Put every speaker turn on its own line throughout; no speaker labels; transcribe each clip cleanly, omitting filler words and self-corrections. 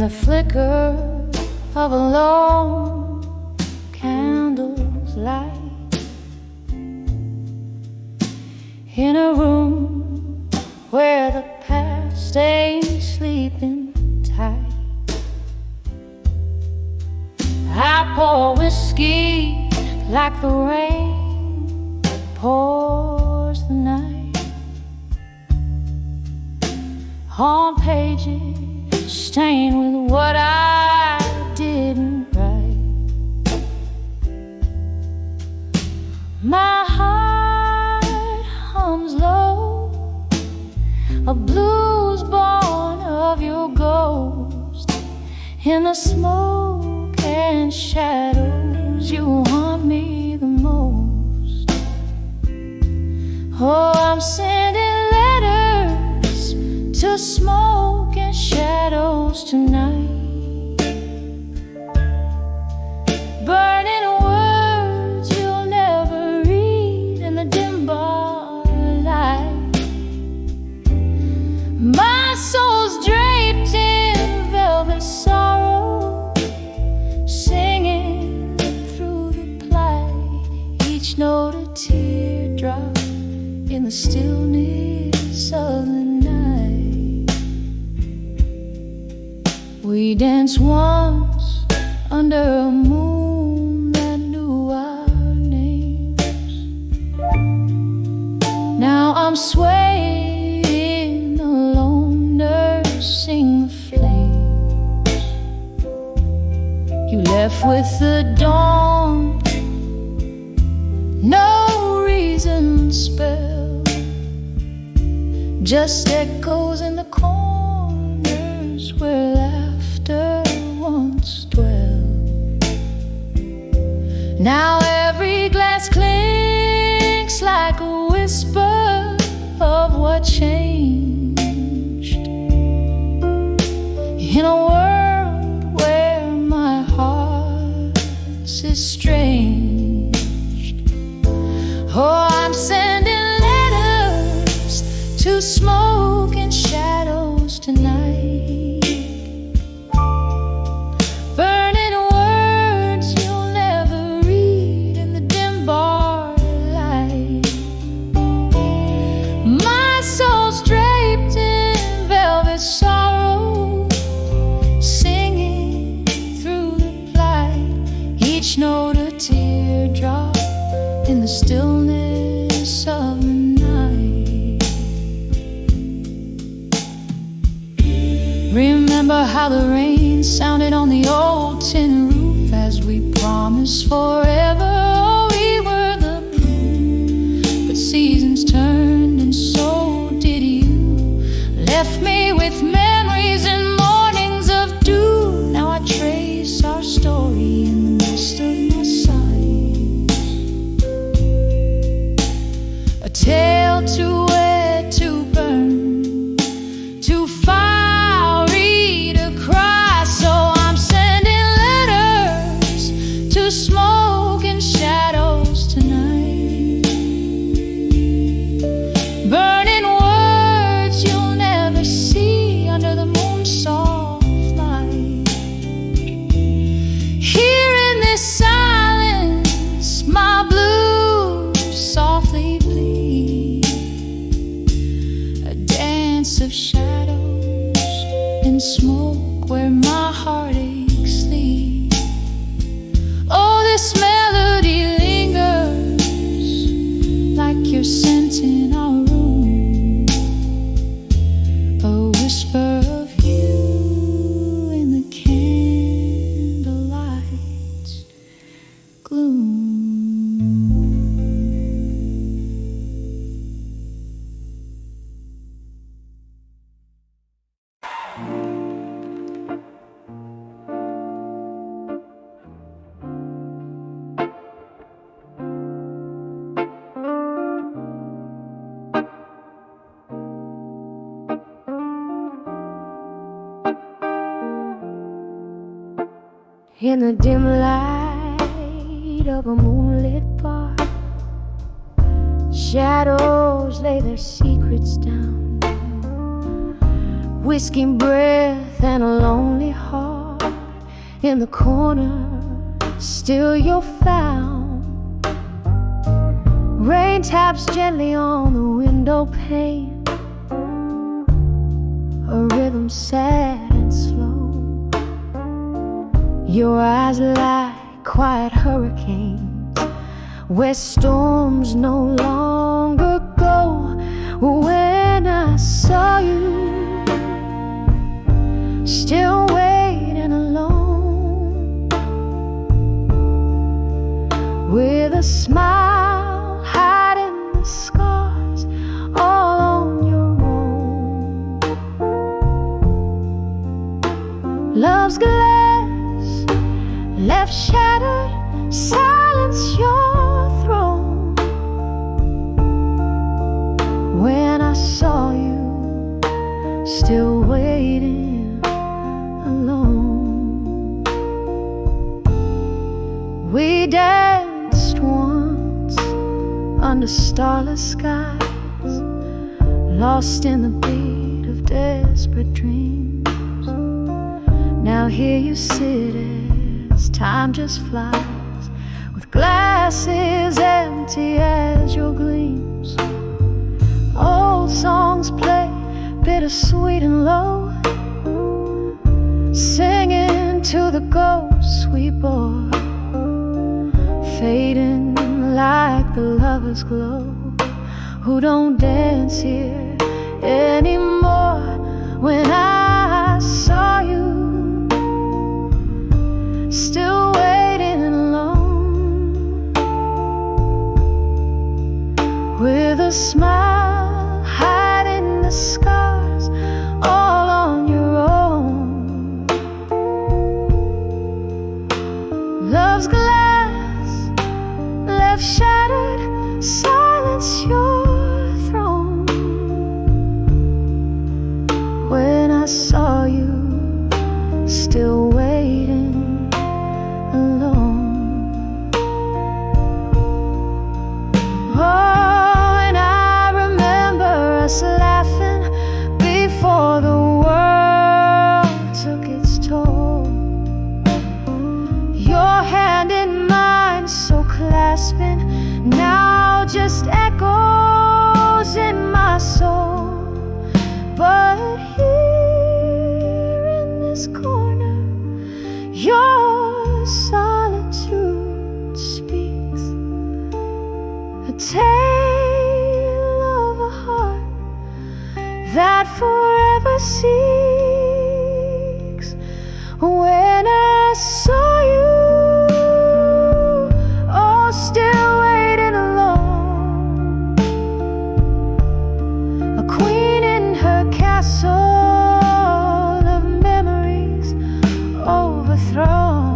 the flicker of a lone candle's light, in a room where the past ain't sleeping tight. I pour whiskey like the rain pours the night on pages stained with what I didn't write. My heart hums low, a blues born of your ghost. In the smoke and shadows you haunt me the most. Oh, I'm sending letters to smoke and shadows tonight, burning words you'll never read in the dim bar light. My soul's draped in velvet sorrow, singing through the plight, each note a teardrop in the stillness of the night. We danced once under a moon that knew our names. Now I'm swaying alone, nursing the flames. You left with the dawn, no reason spell, just echoes in the corners where laughter once dwelled. Now every glass clinks like a whisper of what changed, in a world where my heart's estranged. Oh, I'm sending letters to smoke and shadows tonight, burning words you'll never read in the dim bar light. My soul's draped in velvet sorrow, singing through the plight, each note a teardrop in the stillness of the night. Remember how the rain sounded on the old tin roof as we promised forever. Oh, we were the proof, but seasons turned and so did you. Left me with memories and mornings of dew. Now I trace our story in the mist of my sight. A tale too wet to burn, too fiery to cry. So I'm sending letters to smoke and shadows tonight, burning words you'll never see under the moon's soft light. Here in this silence my blues softly bleed, a dance of shadows in smoke where my heartaches sleep. Oh, this melody lingers like your scent in our room, a whisper of you in the candlelight's gloom. In the dim light of a moonlit bar, shadows lay their secrets down, whiskey breath and a lonely heart. In the corner, still you're found. Rain taps gently on the window pane, a rhythm sad and slow. Your eyes like quiet hurricanes, where storms no longer go. When I saw you, still waiting alone, with a smile hiding the scars all on your own. Love's glass left shattered, silence your throne. When I saw you, still waiting alone. We danced once under starless skies, lost in the beat of desperate dreams. Now here you sit as time just flies, with glasses empty as your gleams. Old songs play, bittersweet and low, singing to the ghosts we bore, fading like the lover's glow, who don't dance here anymore. When I saw you, still waiting alone, with a smile hiding the scars all on your own. Love's glass left shattered, silence your throne. When I saw you, still waiting alone. Oh, and I remember us laughing before the world took its toll. Your hand in mine, so clasping, now just echoes in my soul. But here in this corner, your solitude speaks, a tale of a heart that forever seeks. When I saw you, oh, still waiting alone, a queen in her castle of memories overthrown.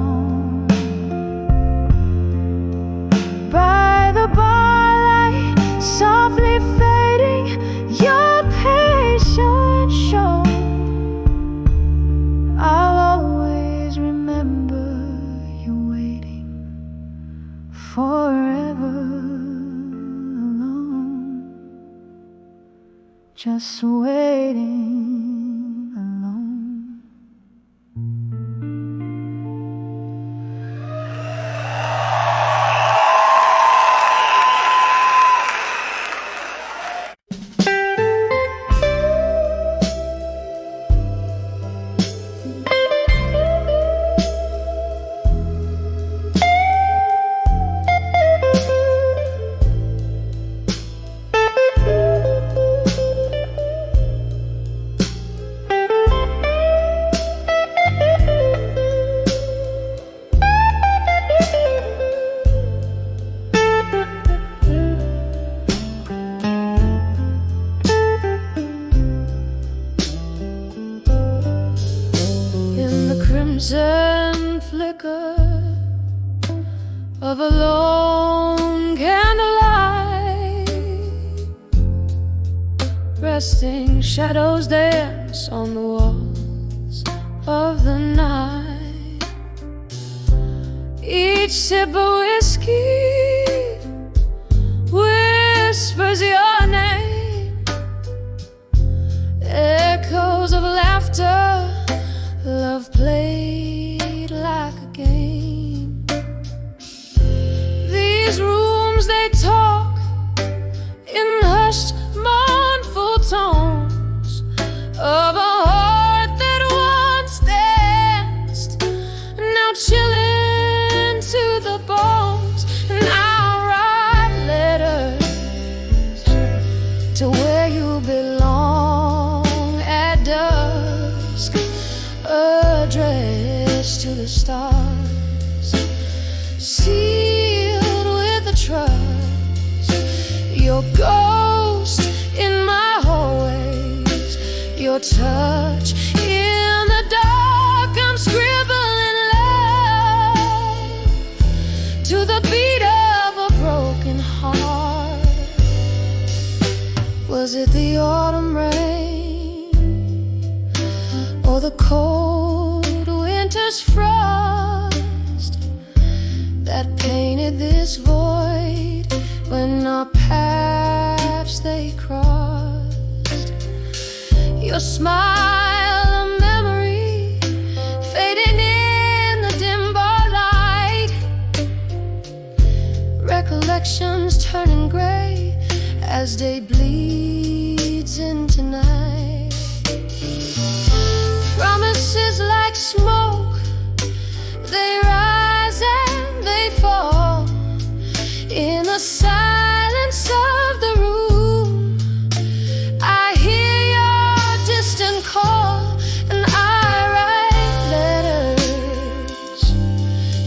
By the barlight, softly fading, your patience shown. I'll always remember you waiting forever alone, just waiting alone. Crimson flicker of a lone candlelight, resting shadows dance on the walls of the night. Each sip of whiskey whispers your name, echoes of these rooms they talk in hushed, mournful tones of a heart that once danced, now chilling to the bones. And I'll write letters to where you belong at dusk, addressed to the stars, sealed with a trust. Your ghost in my hallways, your touch in the dark. I'm scribbling love to the beat of a broken heart. Was it the autumn rain or the cold winter's frost that painted this void when our paths they crossed? Your smile, a memory fading in the dim bar light, recollections turning gray as day bleeds into night. Promises like smoke, they rise and they fall in the silence of the room. I hear your distant call, and I write letters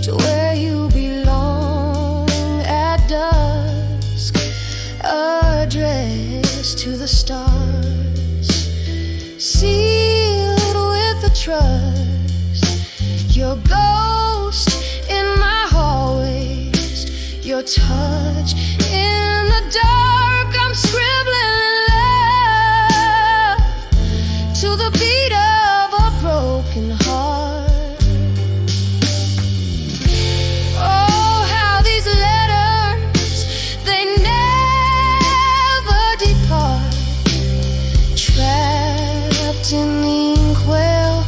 to where you belong at dusk, addressed to the stars, sealed with the trust. Your ghost in my hallways, your touch in the dark. I'm scribbling love to the beat of a broken heart. Oh, how these letters, they never depart, trapped in the inkwell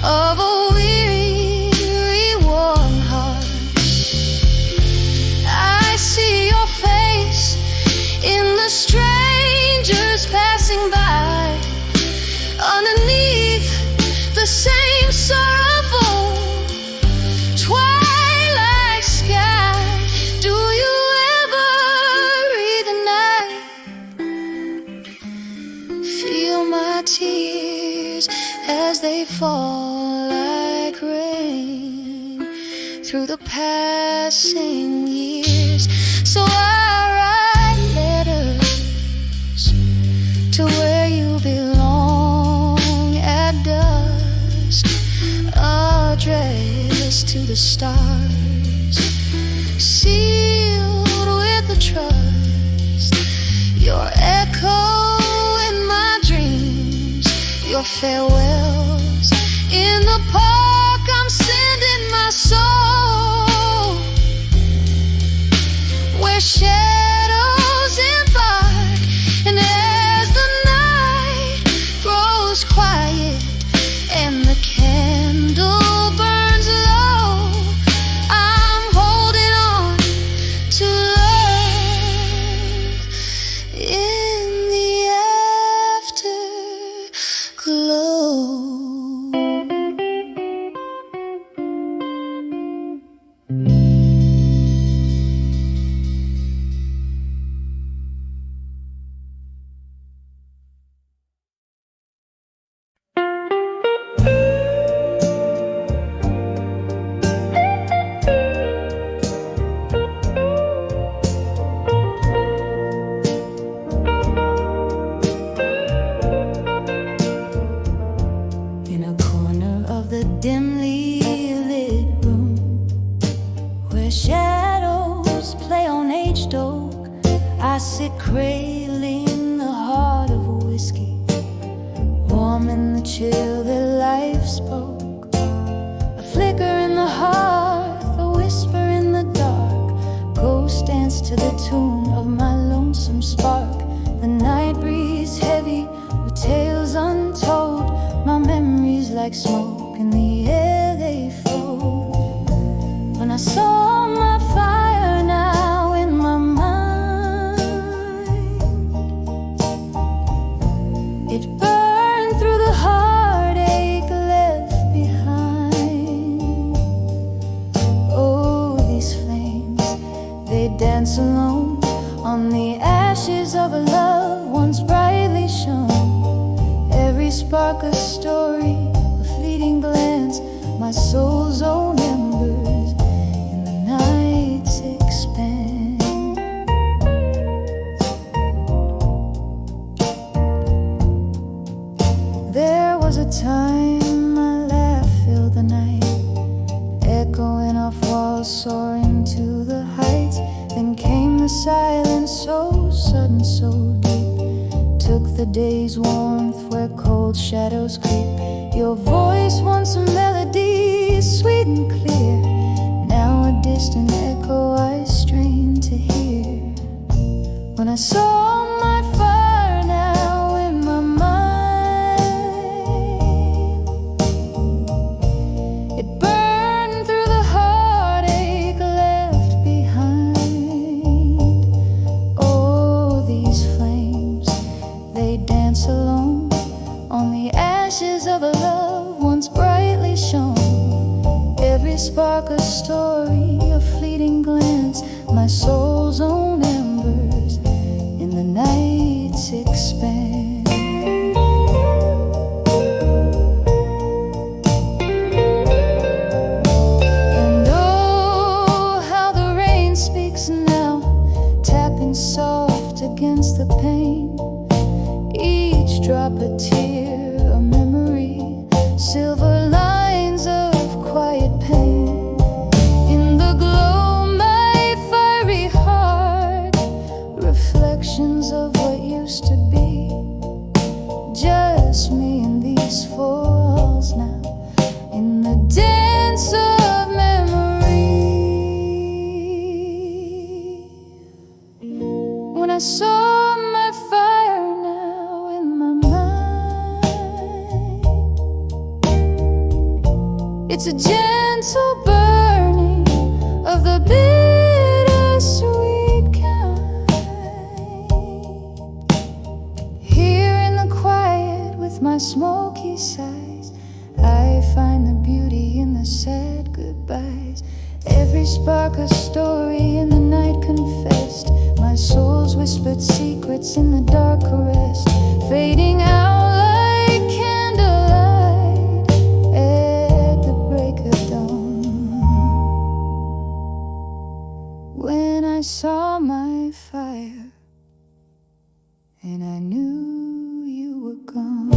of a weary, worn heart. I see your face in the strangers passing by, underneath the same sorrowful twilight sky. Do you ever read the night? Feel my tears as they fall like rain through the passing years. So I write letters to where you belong at dusk, addressed to the stars, sealed with a trust. Your echo in my dreams, your farewells in the park. I'm sending my soul where shadows embark. And as the night grows quiet and the candle burns low, I'm holding on to love in the afterglow. In a corner of the dimly lit room where shadows play on aged oak, I sit cradling the heart of a whiskey, warm in the chill that life spoke. A flicker in the hearth, a whisper in the dark, ghost dance to the tune of my lonesome spark. The night breeze heavy with tales untold, my memories like smoke in the air they float. When I saw my fire now in They dance alone on the ashes of a love once brightly shone. Every spark a story, a fleeting glance, my soul's own embers in the night's expanse. There was a time my laugh filled the night, echoing off walls, soaring to the heights. Then came the silence, so sudden, so deep, took the day's warmth where cold shadows creep. Your voice, once a melody, sweet and clear, now a distant echo I strain to hear. When I saw my fire now in my mind, it burned through the heartache left behind. Oh, these flames, they dance alone on the ashes of a love once brightly shone. Every spark a story, a fleeting glance, my soul's own embers in the night's expanse. And oh, how the rain speaks now, tapping soft against the pane. Each drop a tear, a memory, silver lines of quiet pain. In the glow, my fiery heart, reflections of what used to be. Just me and these four walls now, in the dance of memory. When I saw my fire now in my mind, it's a gentle burning of the bittersweet kind. Here in the quiet with my smoky sighs, I find the beauty in the sad goodbyes. Every spark a story in the night confessed, my soul's whispered secrets in the dark caressed, fading out like candlelight at the break of dawn. When I saw my fire and I knew you were gone.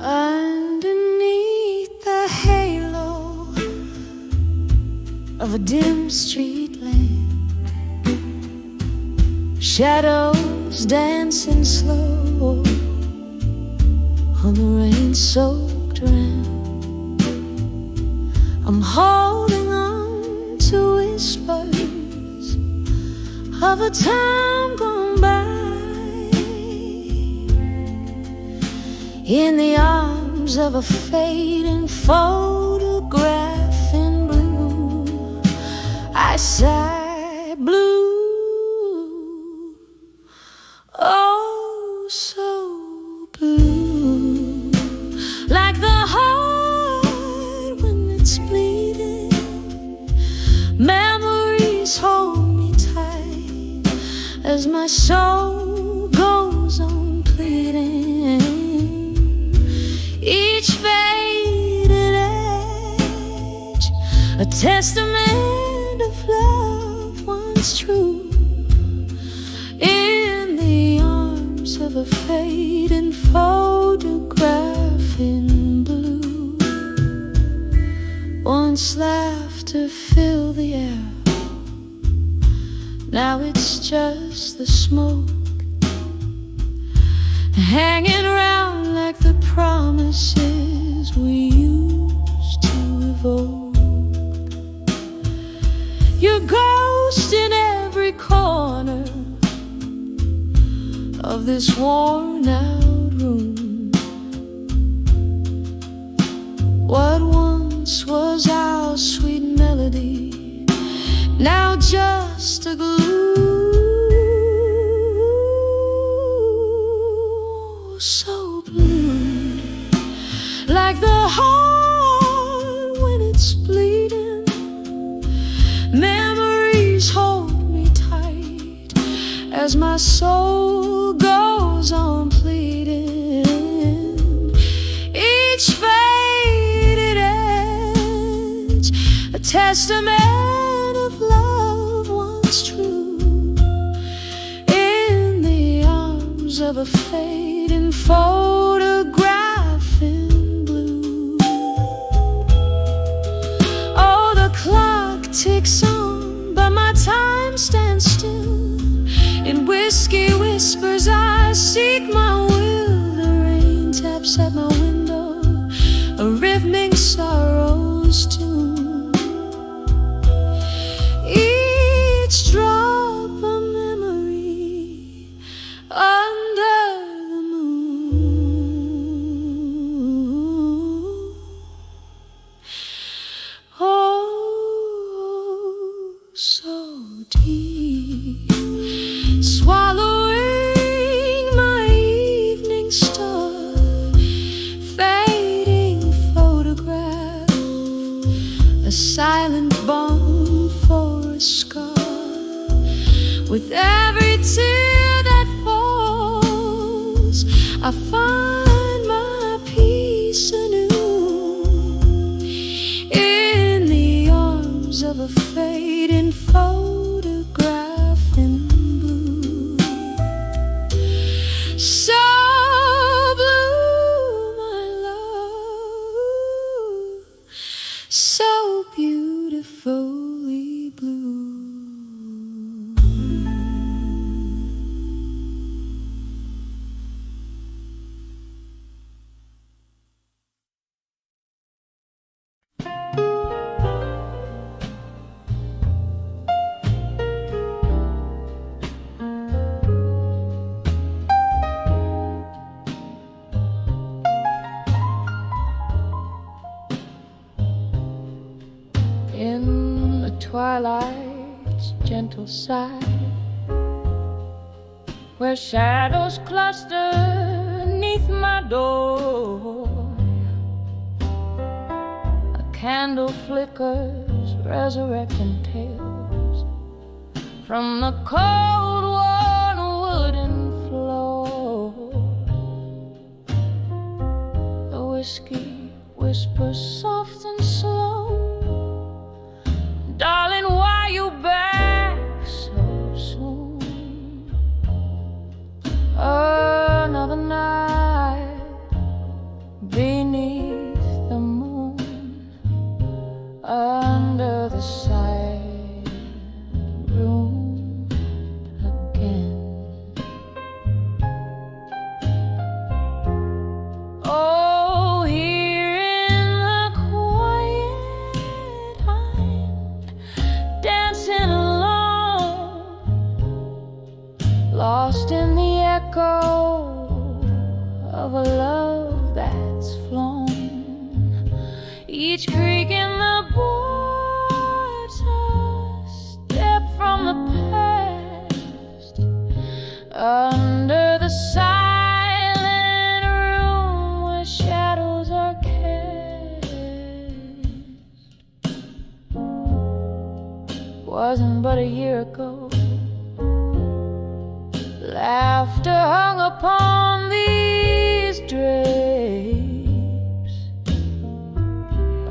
Underneath the halo of a dim street lamp, shadows dancing slow on the rain-soaked ramp. I'm holding on to whispers of a time gone by, in the arms of a fading photograph in blue. I sigh, blue, oh so blue, like the heart when it's bleeding. Memories hold me tight as my soul goes on pleading. Each faded edge, a testament of love once true, in the arms of a fading photograph in blue. Once laughter filled the air, now it's just the smoke hanging around like the promises we used to evoke. Your ghost in of this worn out room. What once was our sweet melody, now just a glue. So blue, like the heart when it's bleeding. Memories hold me tight as my soul goes on pleading. Each faded edge, a testament of love once true, in the arms of a fading photograph in blue. Oh, the clock ticks on, but my time stands still. In whiskey whispers I seek my will. The rain taps at my window, a rhythmic sorrow's tune. Each drop a memory under the moon. Oh, so deep, swallowing my evening star, fading photograph, a silent balm for a scar. With every tear that falls, I find my peace anew, in the arms of a fading photograph in blue. So blue, my love, so beautifully blue. In the twilight's gentle sigh, where shadows cluster 'neath my door, a candle flickers, resurrecting tales from the cold, worn wooden floor. The whiskey whispers soft and slow, darling, why you back so soon? Another night beneath the moon, under the silent room again. Oh, here in the quiet I'm dancing alone, lost in the echo of a love that's flown. Each creak in the boards, a step from the past, under the silent room where shadows are cast. Wasn't but a year ago, laughter hung upon these drapes,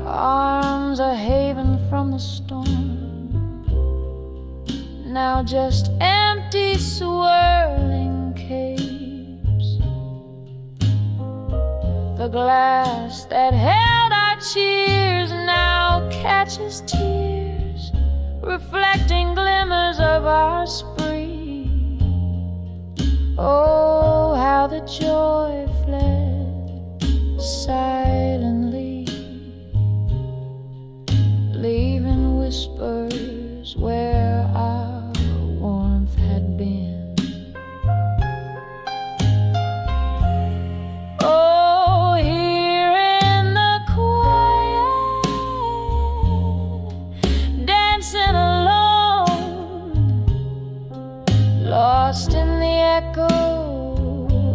arms a haven from the storm, now just empty swirling capes. The glass that held our cheers now catches tears, reflecting glimmers of our spree. Oh, how the joy fled silently, leaving whispers where our warmth had been. lost in the echo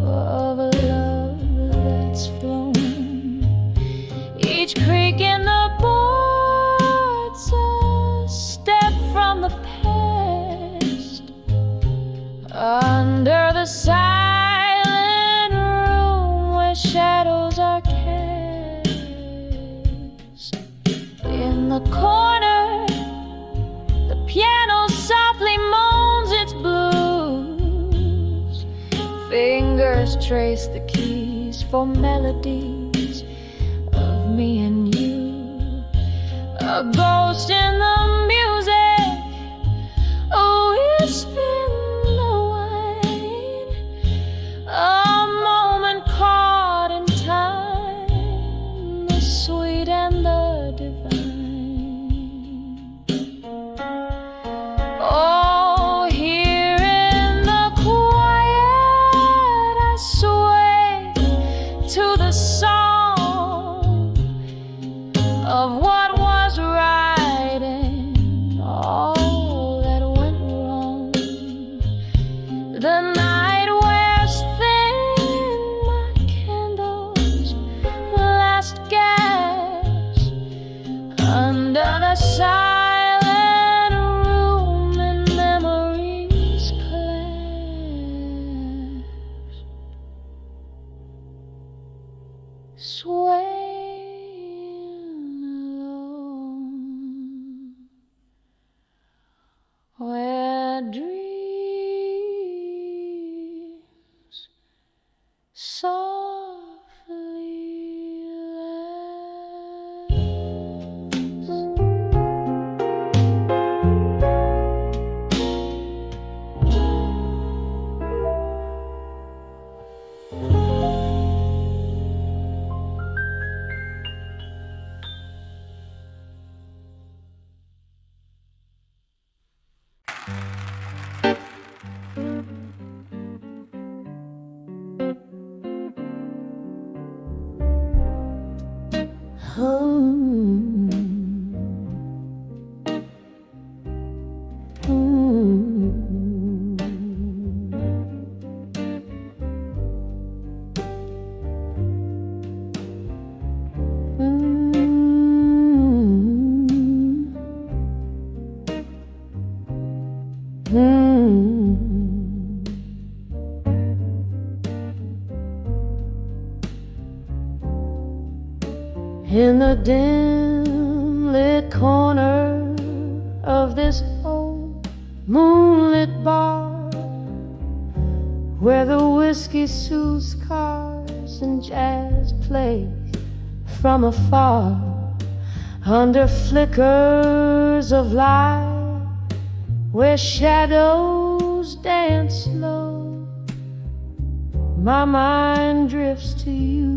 of a love that's flown. Each creak in the boards a step from the past. Under the silent room where shadows are cast. In the corner, the piano softly moans its blues. Fingers trace the keys for melodies of me and you. A ghost in the music, a wisp in the wine, a moment caught in time, the sweet and the divine. Oh, here in the quiet I sway to the song of what was right and all that went wrong. The night wears thin, my candles last gas under the silent room and memories clash. Swaying alone where dreams softly
in the dim lit corner of this old moonlit bar, where the whiskey soothes cars and jazz plays from afar, under flickers of light, where shadows dance slow, my mind drifts to you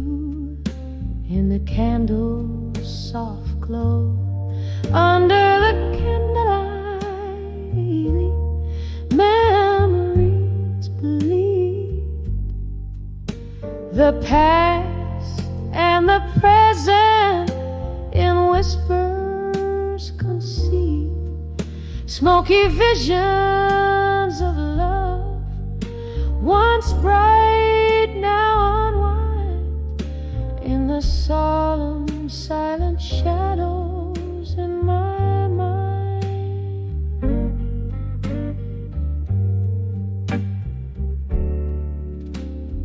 in the candle's soft glow. Under the candlelight, memories bleed, the past and the present in whispers concede, smoky visions of love, once bright, now unwind, in the solemn, silent shadows in my mind.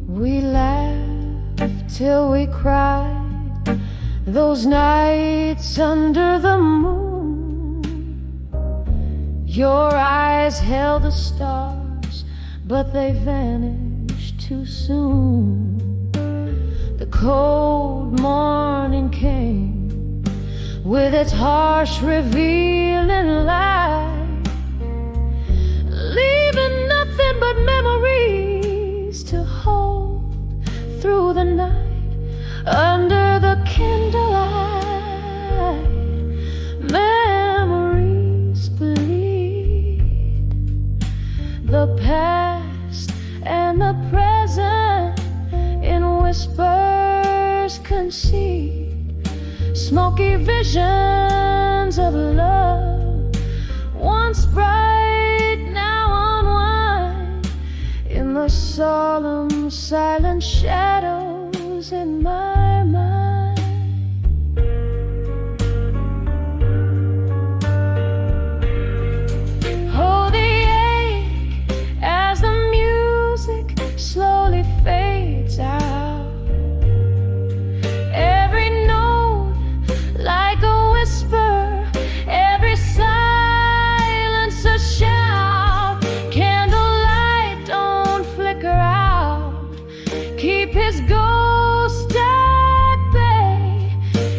We laughed till we cried, those nights under the moon. Your eyes held the stars, but they vanished too soon. The cold morning came with its harsh revealing light, leaving nothing but memories to hold through the night. Under the candlelight, memories bleed, the past and the present in whispers concede, smoky visions of love, once bright, now unwind, shadows in my mind. Oh, the ache as the music slowly fades out. Every note like a whisper, every silence a shout. Candlelight, don't flicker out. Keep his ghost at bay.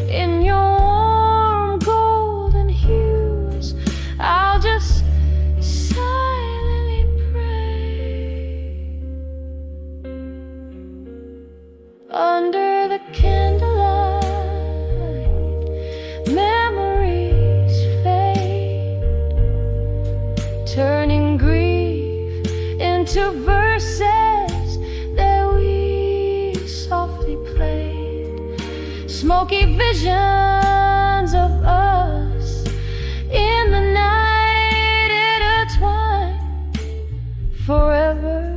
In your warm golden hues, I'll just silently pray. Under the candlelight, memories fade, turning grief into verses that we softly played. Smoky visions of us in the night intertwined, forever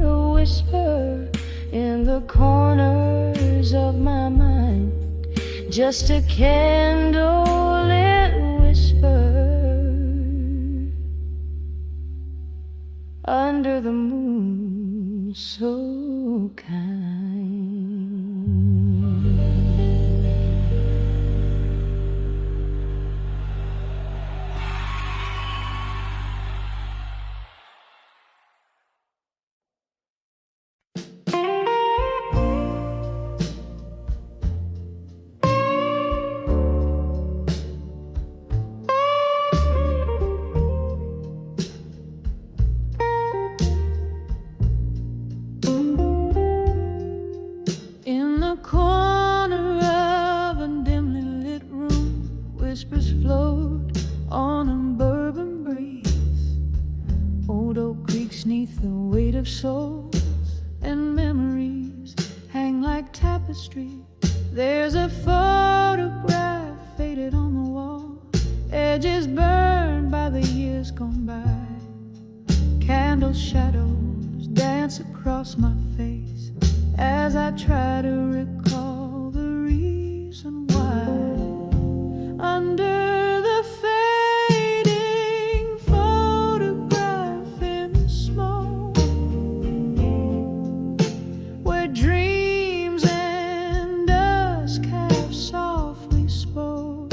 a whisper in the corners of my mind. Just a candlelit whisper under the moon so kind. In the corner of a dimly lit room, whispers float on a bourbon breeze. Old oak creaks neath the weight of souls, and memories hang like tapestry. There's a photograph faded on the wall, edges burned by the years gone by. Candle shadows dance across my face as I try to recall the reason why. Under the fading photograph in smoke, where dreams and dusk have softly spoke,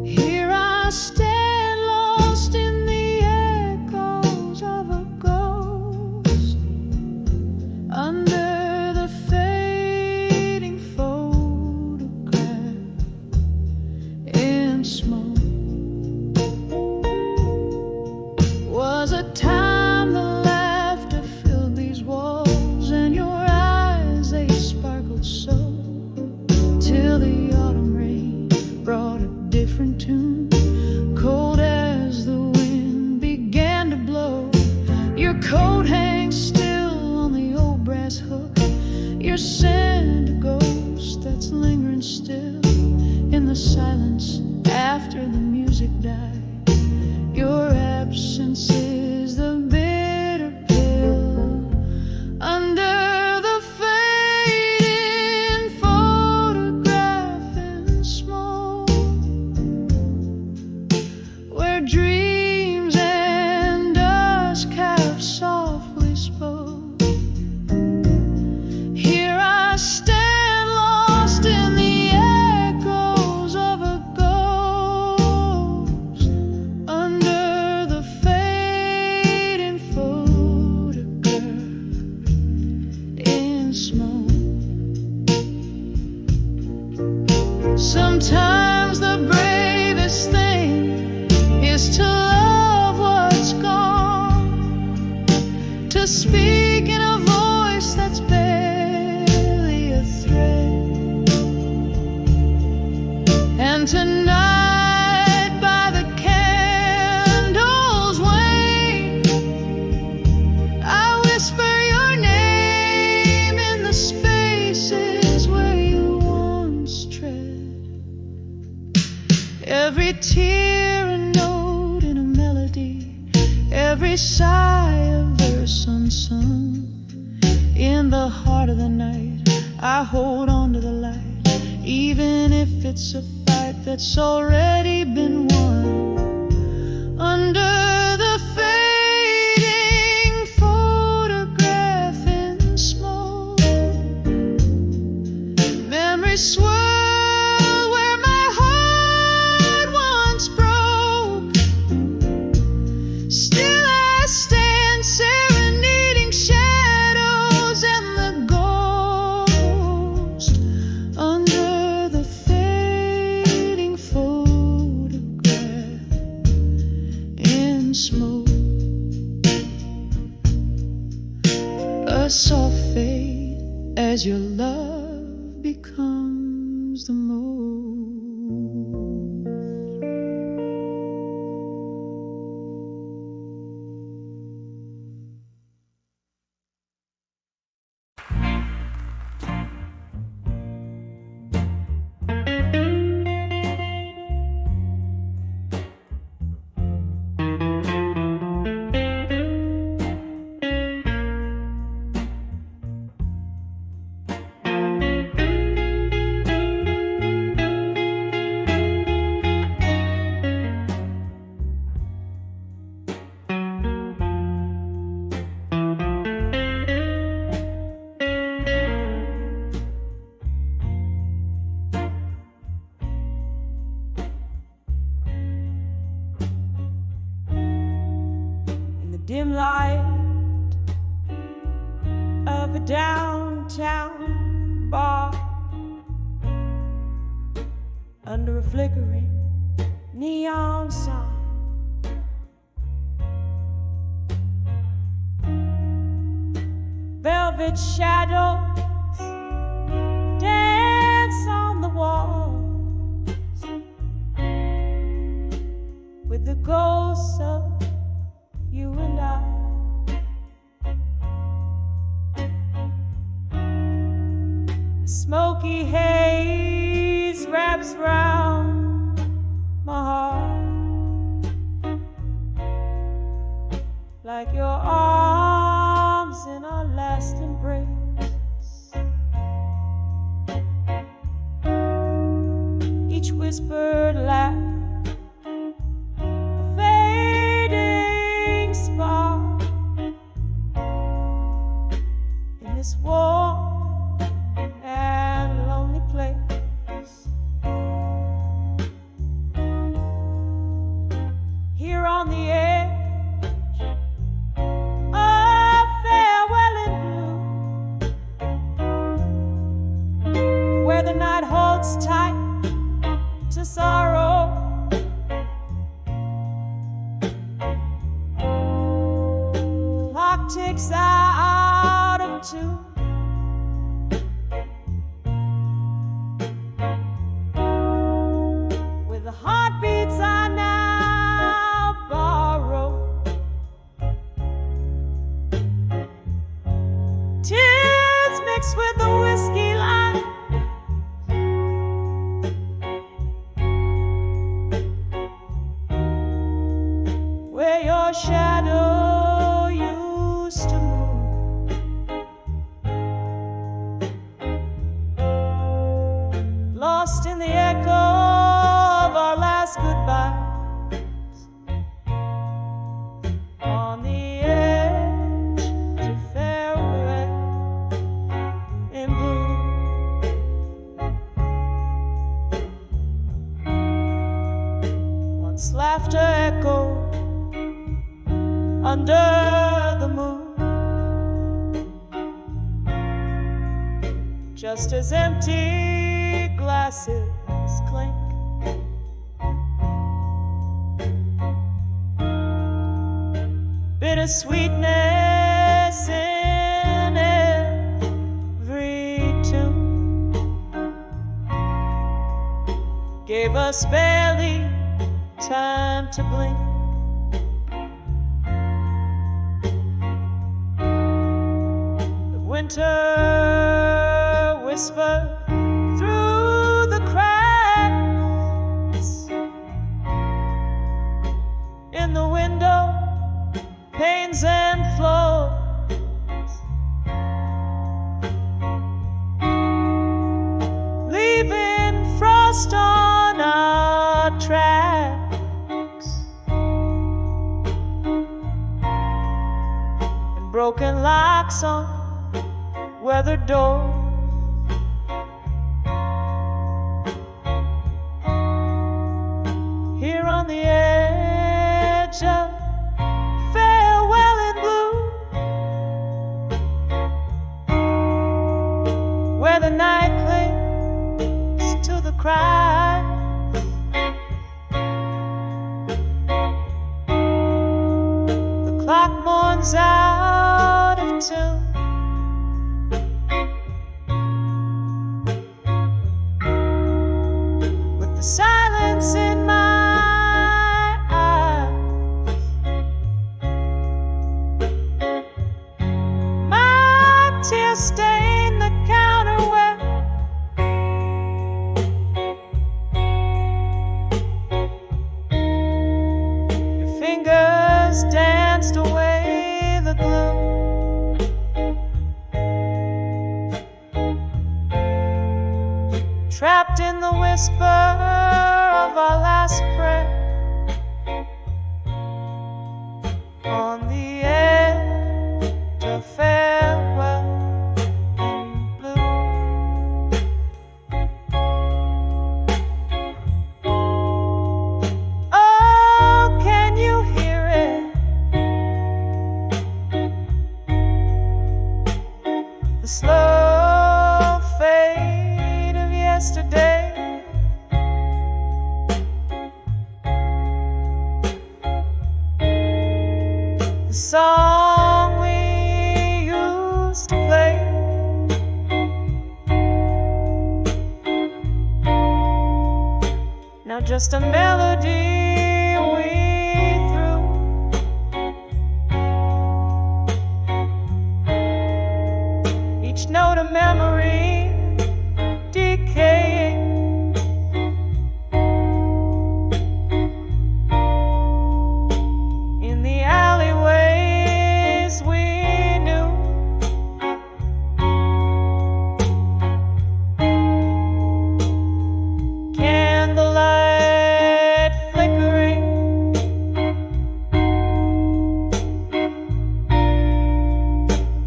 here I stand lost in the echoes of a ghost. Under the fading photograph in smoke, was a time the laughter filled these walls, and your eyes, they sparkled so, till the autumn rain brought a different tune, cold as the wind began to blow. Your coat hangs still on the old brass hook, your scent a ghost that's lingering still in the silence after the music died. Your absence is the bitter pill. Under the fading photograph in smoke, where dreams and dusk have softly spoke, here I stand lost in the echoes of a ghost. Under the fading photograph in smoke. Sometimes the bravest thing is to love what's gone, to speak in a voice that's barely a thread. And tonight by the candle's wane, I whisper your name in the spaces where you once tread. Every tear a note in a melody, every sigh a verse unsung. In the heart of the night, I hold on to the light, even if it's a fight that's already been won. Under the fading photograph in smoke, memories swirl where my heart once broke. Still I stand serenading shadows and the ghost under the fading photograph in smoke. A soft fade as your love becomes the most.
Dim light of a downtown bar, under a flickering neon sign, velvet shadows dance on the walls with the ghosts of you and I. Smoky haze wraps round my heart like your arms in our last embrace. Each whispered laugh, this warm and lonely place. Here on the edge of farewell in blue, where the night holds tight to sorrow, clock ticks out of two. With the heartbeats I now borrow, tears mixed with the whiskey line, where your shadow used to move. Lost in the echo of our last goodbyes, on the edge to farewell in blue. Once laughter echoed under the moon, just as empty glasses clink. Bittersweetness in every tune gave us barely time to blink. The winter whispered through the cracks in the window panes and floors. broken locks on weathered doors. Here on the edge of farewell in blue, where the night clings to the cry, the clock mourns out of tune. With the silence in my tears stain the counterware. Your fingers danced away the gloom. Trapped in the whisper of our last prayer on the edge of farewell. The slow fade of yesterday, the song we used to play, now just a melody we threw. Each note a memory decaying. In the alleyways we knew, candlelight flickering,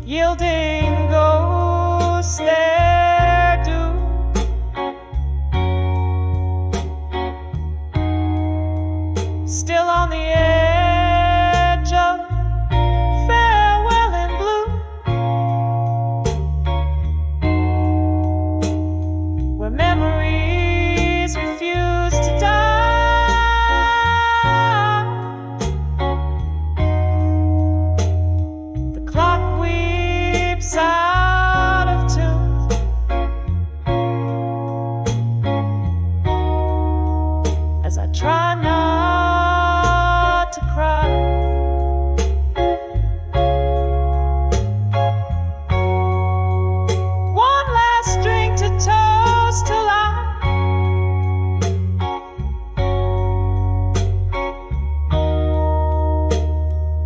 yielding ghosts their due. Still on the edge of farewell in blue, where memories refuse to die. The clock weeps out of tune. As I try not to cry, one last drink to toast to life,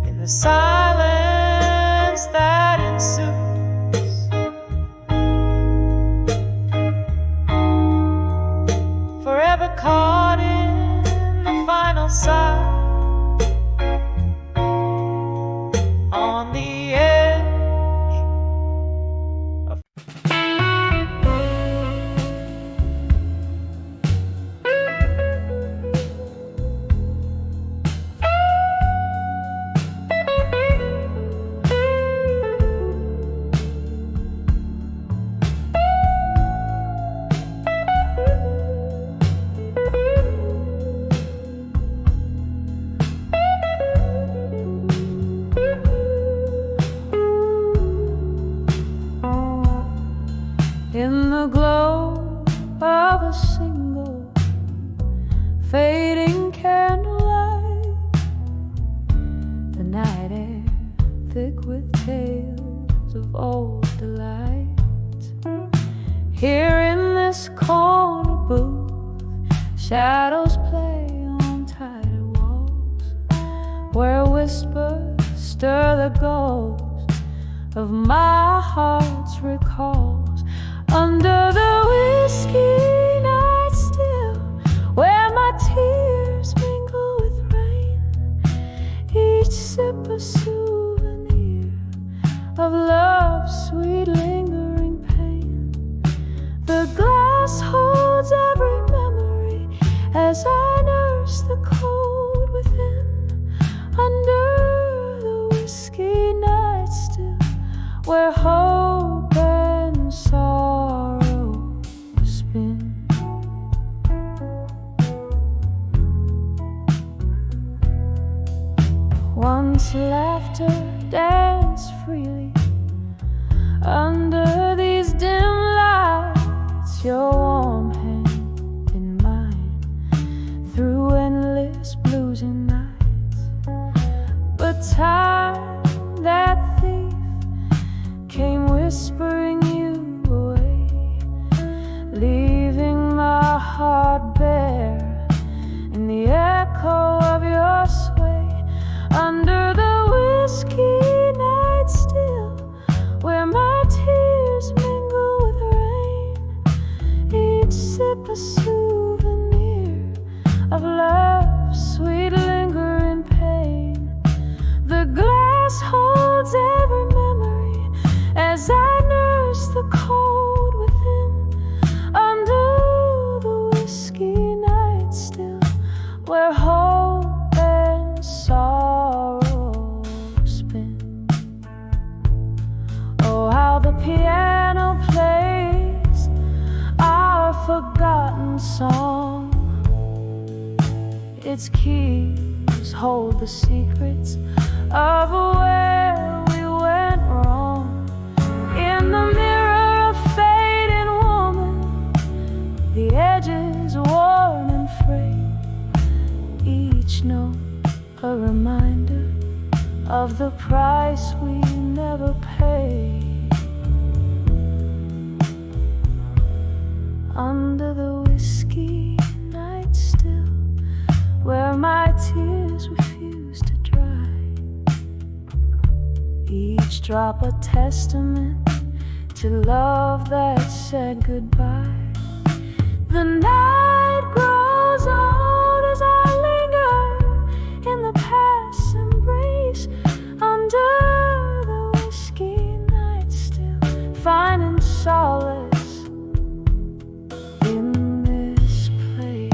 in the silence that ensues. Forever caught in the final sigh, on the edge of
in the glow of a single fading candlelight, the night air thick with tales of old delight. Here in this corner booth, shadows play on tighter walls, where whispers stir the ghosts of my heart's recalls. Under the whiskey night still, where my tears mingle with rain, each sip a souvenir of love's sweet lingering pain. The glass holds every memory as I nurse the cold within, under the whiskey night still, where hope and sorrow spin. Once laughter danced freely under these dim lights, your warm hand in mine, through endless blues and nights. But time, that thief, came whispering you away, leaving my heart bare in the echo of your sway. Under the whiskey night still, where my tears mingle with rain, each sip a souvenir of love's sweet lingering pain. The glass holds every memory as I nurse the cold within, under the whiskey night still, where hope and sorrow spin. Oh, how the piano plays our forgotten song. Its keys hold the secrets of where we went wrong. In the mirror of fading woman, the edges worn and frayed, each note a reminder of the price we never paid. Under the whiskey night still, where my tears refuse to dry, each drop a testament to love that said goodbye. The night grows old as I linger in the past embrace, under the whiskey night still, finding solace in this place.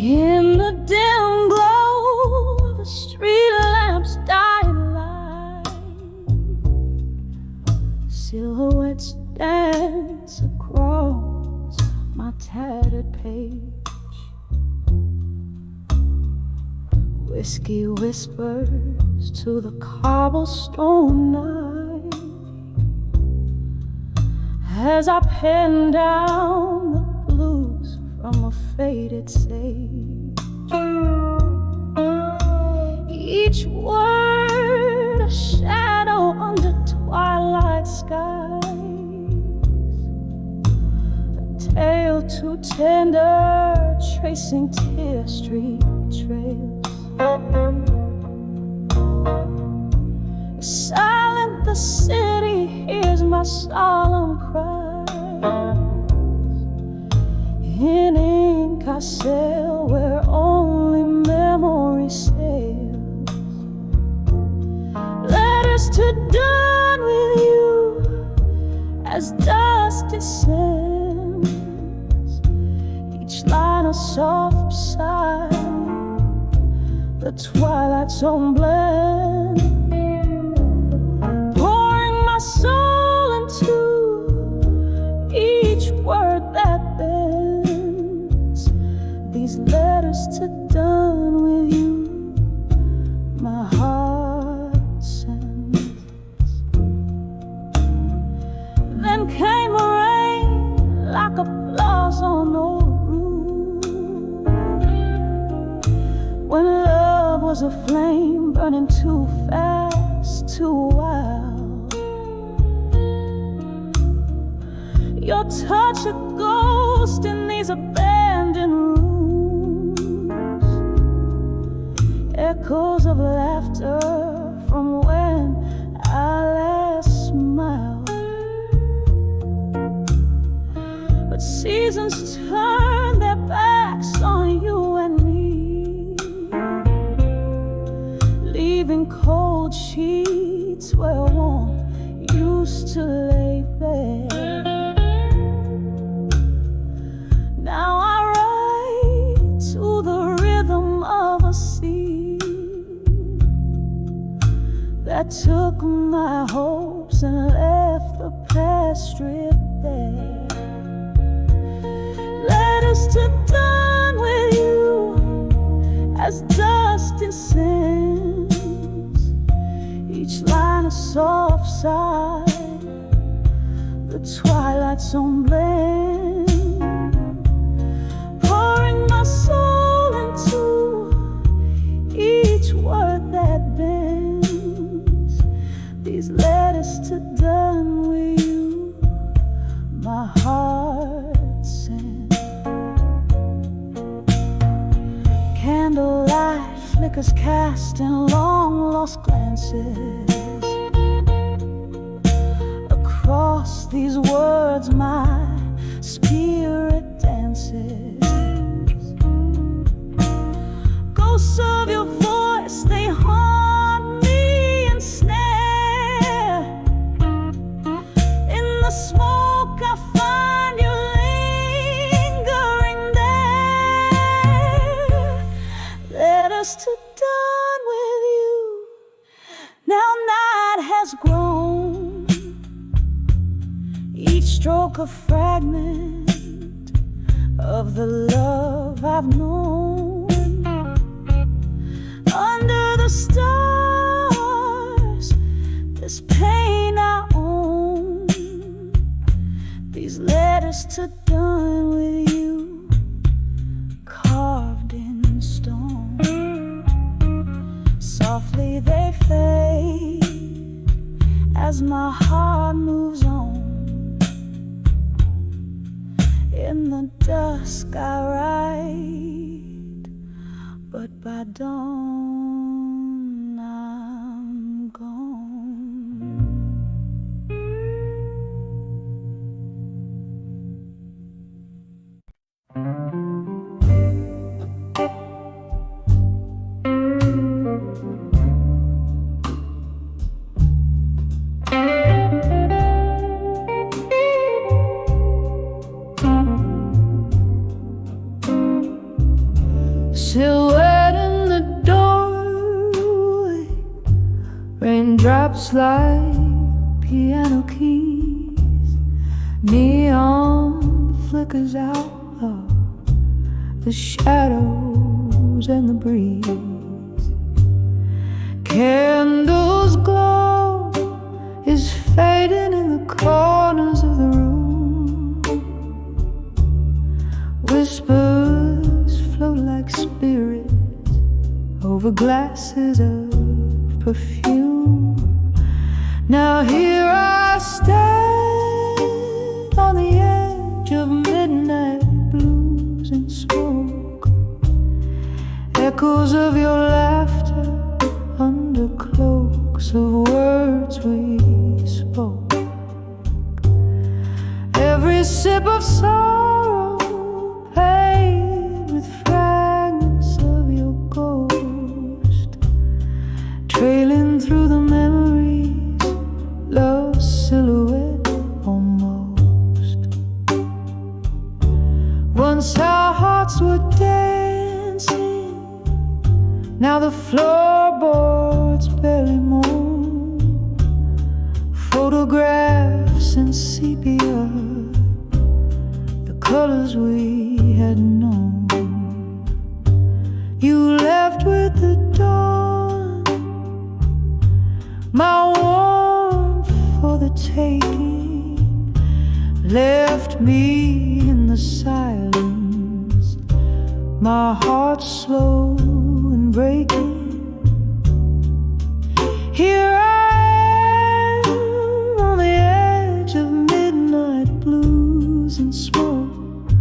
In the dim glow of a street lamp's dying light, silhouettes dance across my tattered page. Whiskey whispers to the cobblestone night as I pen down the blues from a faded sage. Each word a shadow under twilight skies, a tale too tender, tracing tear-streaked trails. Silent the city hears my solemn cries. In ink I sail where only memory sails. Letters to dawn with you as dust descends. Each line a soft sigh, the twilight's own blend, pouring my soul into each word that bends. These letters to dawn with you, my heart sends. Then came a rain like applause on was a flame burning too fast, too wild. Your touch a ghost in these abandoned rooms. Echoes of laughter from when I last smiled. But seasons turn their backs on you and me, leaving cold sheets where warmth used to lay bare. Now I ride to the rhythm of a sea that took my hopes and left the past stripped bare. Letters to done with you as dust descends, each line a soft sigh, the twilight's own blend, pouring my soul into each word that bends. These letters to done with you, my heart sends. Candlelight flickers cast in long lost glances. Across these words my spirit dances. Ghosts of your voice, they haunt me and snare. In the smoke I find you lingering there. Letters to done with you, now night has grown, each stroke a fragment of the love I've known. Under the stars, this pain I own. These letters to done with you, carved in stone. Softly they fade as my heart moves on. In the dusk I ride, but by dawn I'm gone.
Silhouette in the doorway, raindrops like piano keys, neon flickers out of the shadows and the breeze. Candles glow is fading in the corners of the room. Whispers float like spirits over glasses of perfume. Now here I stand on the edge of midnight blues and smoke. Echoes of your laughter under cloaks of words we spoke. Every sip of sorrow paid with fragments of your ghost, trailing through the memories, love's silhouette almost. Once our hearts were dancing, now the floorboards barely moan. Photographs in sepia, the colors we had known. You left with the dawn, my warmth for the taking, left me in the silence, my heart slow and breaking,
Here I am on the edge of midnight blues and smoke,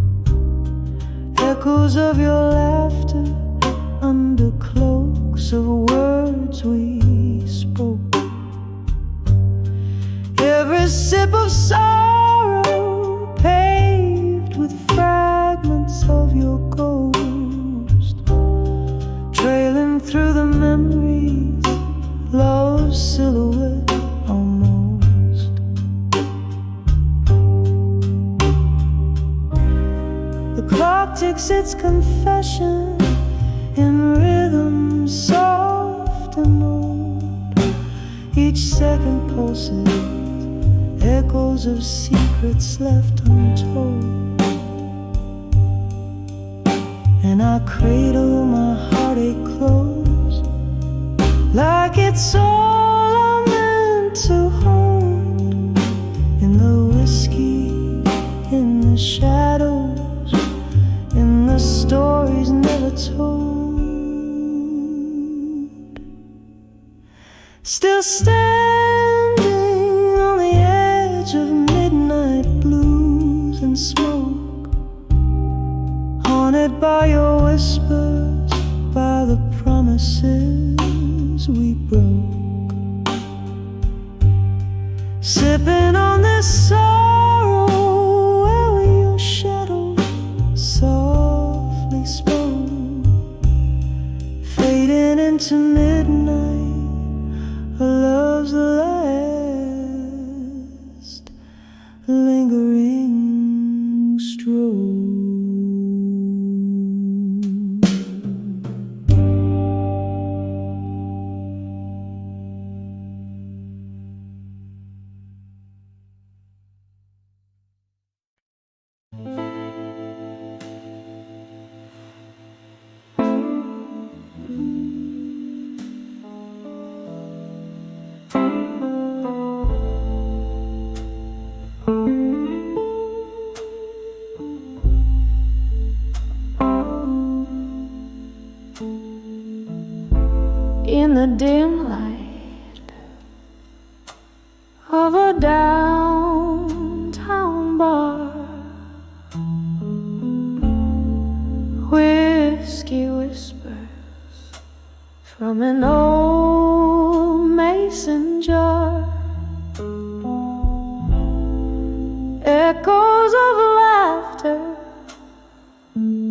echoes of your laughter under cloaks of words we spoke. Every sip of sorrow paved with fragments of your ghost, trailing through the memories, love's silhouette almost. The clock ticks its confession in rhythm soft and old. Each second pulses echoes of secrets left untold. And I cradle my heartache close, like it's all I'm meant to hold. In the whiskey, in the shadows, in the stories never told. Still standing on the edge of midnight blues and smoke, haunted by your whispers, by the promises we broke. Sipping on this sorrow where your shadow softly spoke, fading into midnight, a love's last lingering stroke. In the dim light of a downtown bar, whiskey whispers from an old mason jar, echoes of laughter,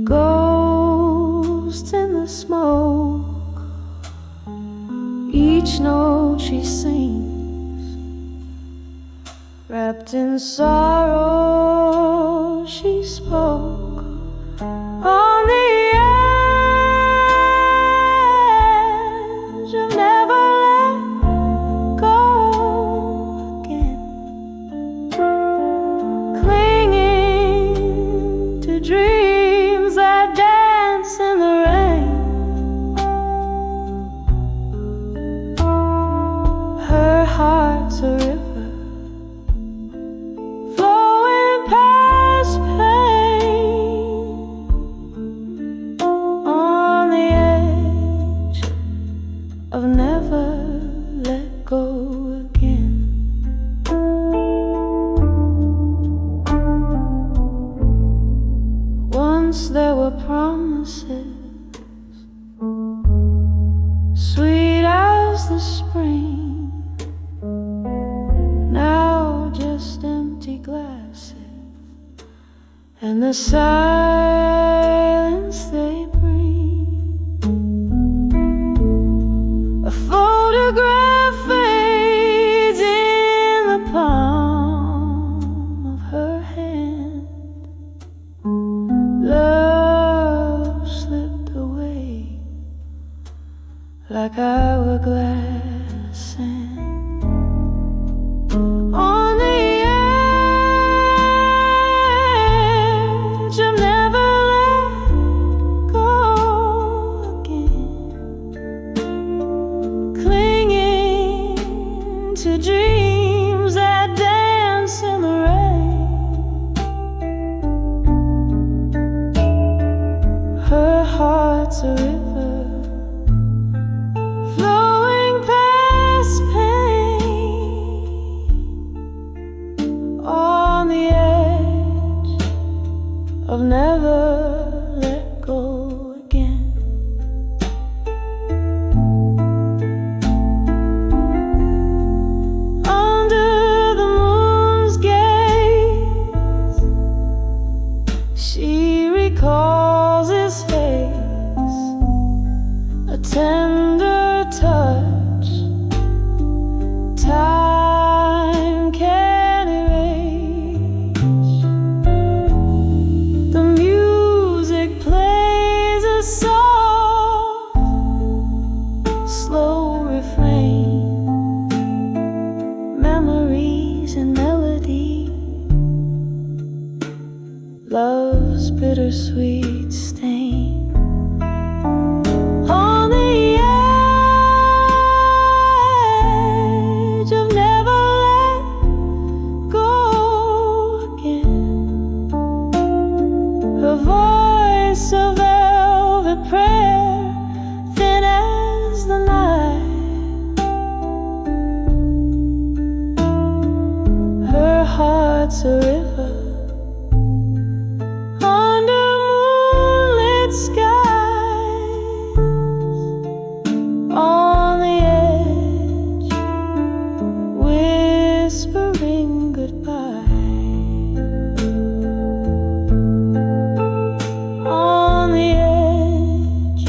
ghosts in the smoke. Each note she sings, wrapped in sorrow, she spoke on the edge of never let go again, clinging to dreams that dance in the rain. Her heart's a river flowing past pain, on the edge of never let go again. Once there were promises, sweet as the spring, now just empty glasses and the silence they bring. A photograph fades in the palm of her hand. Love slipped away like hourglass sand. On the edge of never let go again, clinging to dreams that dance in the rain. Her heart's a river flowing past of never let go again. Under the moon's gaze, she recalls his face, a tender touch. Time can erase. The music plays a soft, slow refrain. Memories and melody, love's bittersweet stain. On the edge of never let go again. Her voice a velvet prayer, thin as the night. Her heart's a river under moonlit skies. On the edge, whispering goodbye. On the edge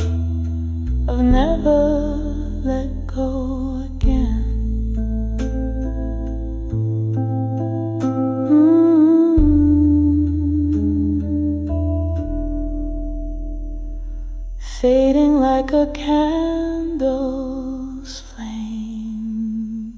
of never let go again. Fading like a candle's flame.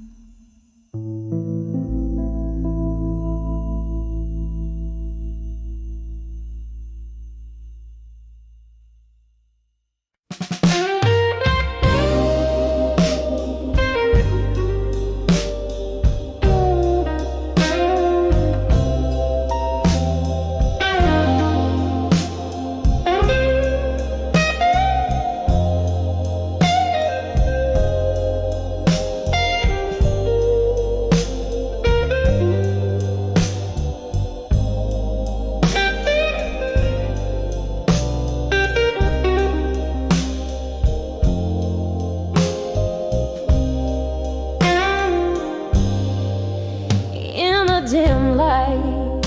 In the dim light,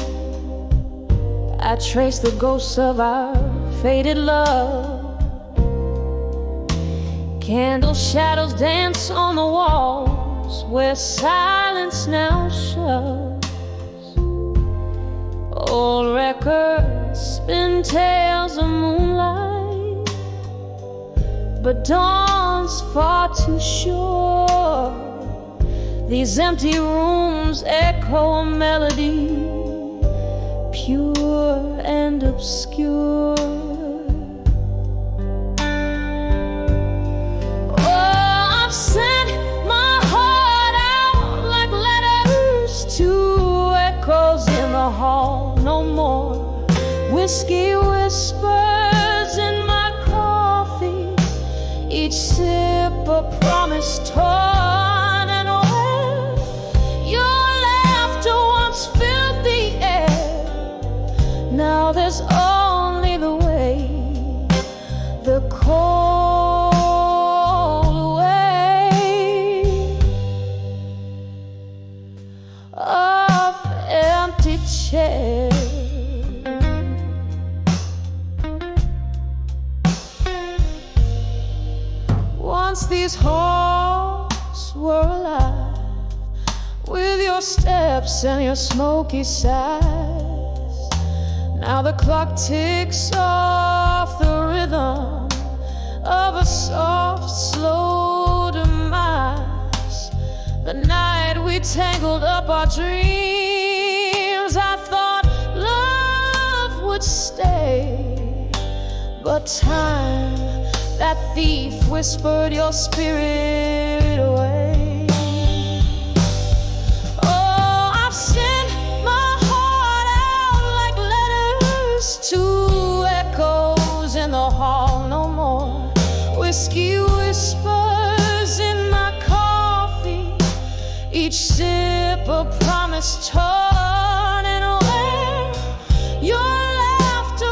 I trace the ghosts of our faded love. Candle shadows dance on the walls where silence now shows. Old records spin tales of moonlight, but dawn's far too short. These empty rooms echo a melody, pure and obscure. Oh, I've sent my heart out like letters to echoes in the hall. No more whiskey whispers in my coffee, each sip a promise torn and away. Your laughter once filled the air, now there's only the way, the cold way of empty chairs. Once these halls were alive with your steps and your smoky sighs. Now the clock ticks off the rhythm of a soft, slow demise. The night we tangled up our dreams, I thought love would stay, but time, that thief, whispered your spirit away. Oh, I've sent my heart out like letters to echoes in the hall. No more whiskey whispers in my coffee, each sip a promise torn and away. Your laughter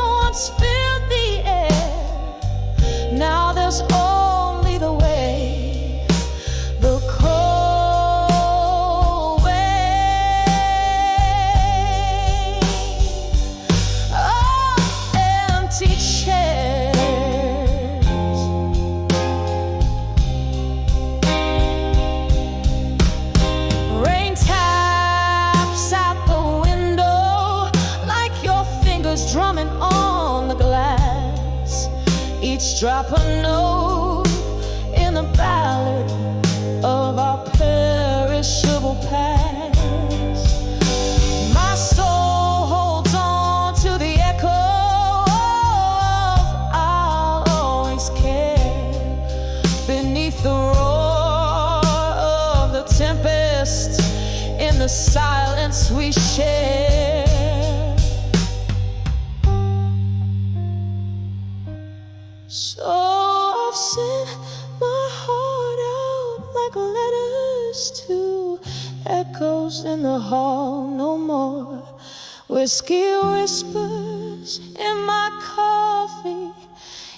fingers drumming on the glass, each drop a note in the ballad of our perishable past. My soul holds on to the echo of I'll always care beneath the roar of the tempest in the silence we share. So I've sent my heart out like letters to echoes in the hall. No more whiskey whispers in my coffee,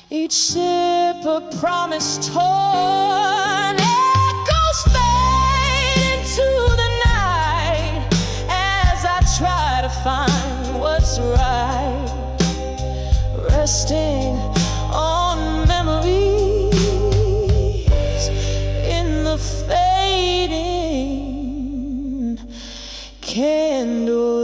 each sip a promise torn. Echoes fade into the night as I try to find what's right, resting on memories in the fading candlelight.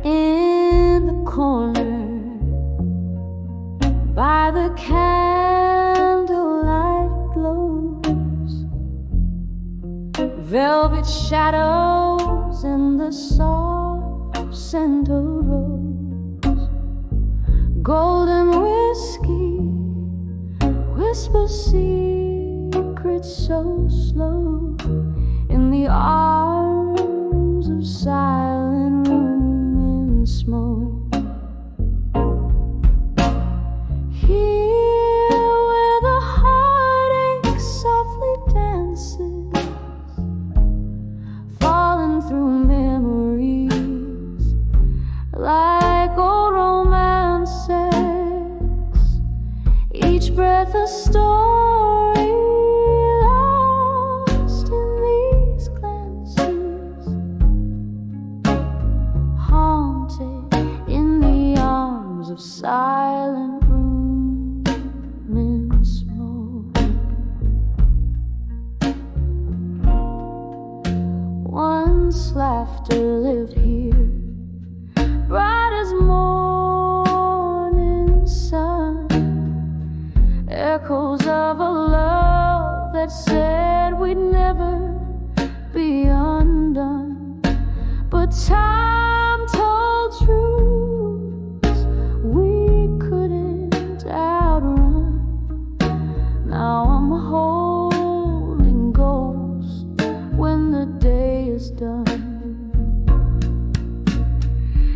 In the corner by the candlelight glows, velvet shadows in the soft scent of rose, golden whiskey whispers secrets so slow in the arms of silent room in smoke. Here where the heartache softly dances, falling through memories like old romances, each breath a story lost in these glances, haunted in the arms of silent room in smoke. Once laughter lived here, bright as morning sun, echoes of a love that said we'd never be undone. But time told truths we couldn't outrun. Now I'm holding ghosts when the day is done.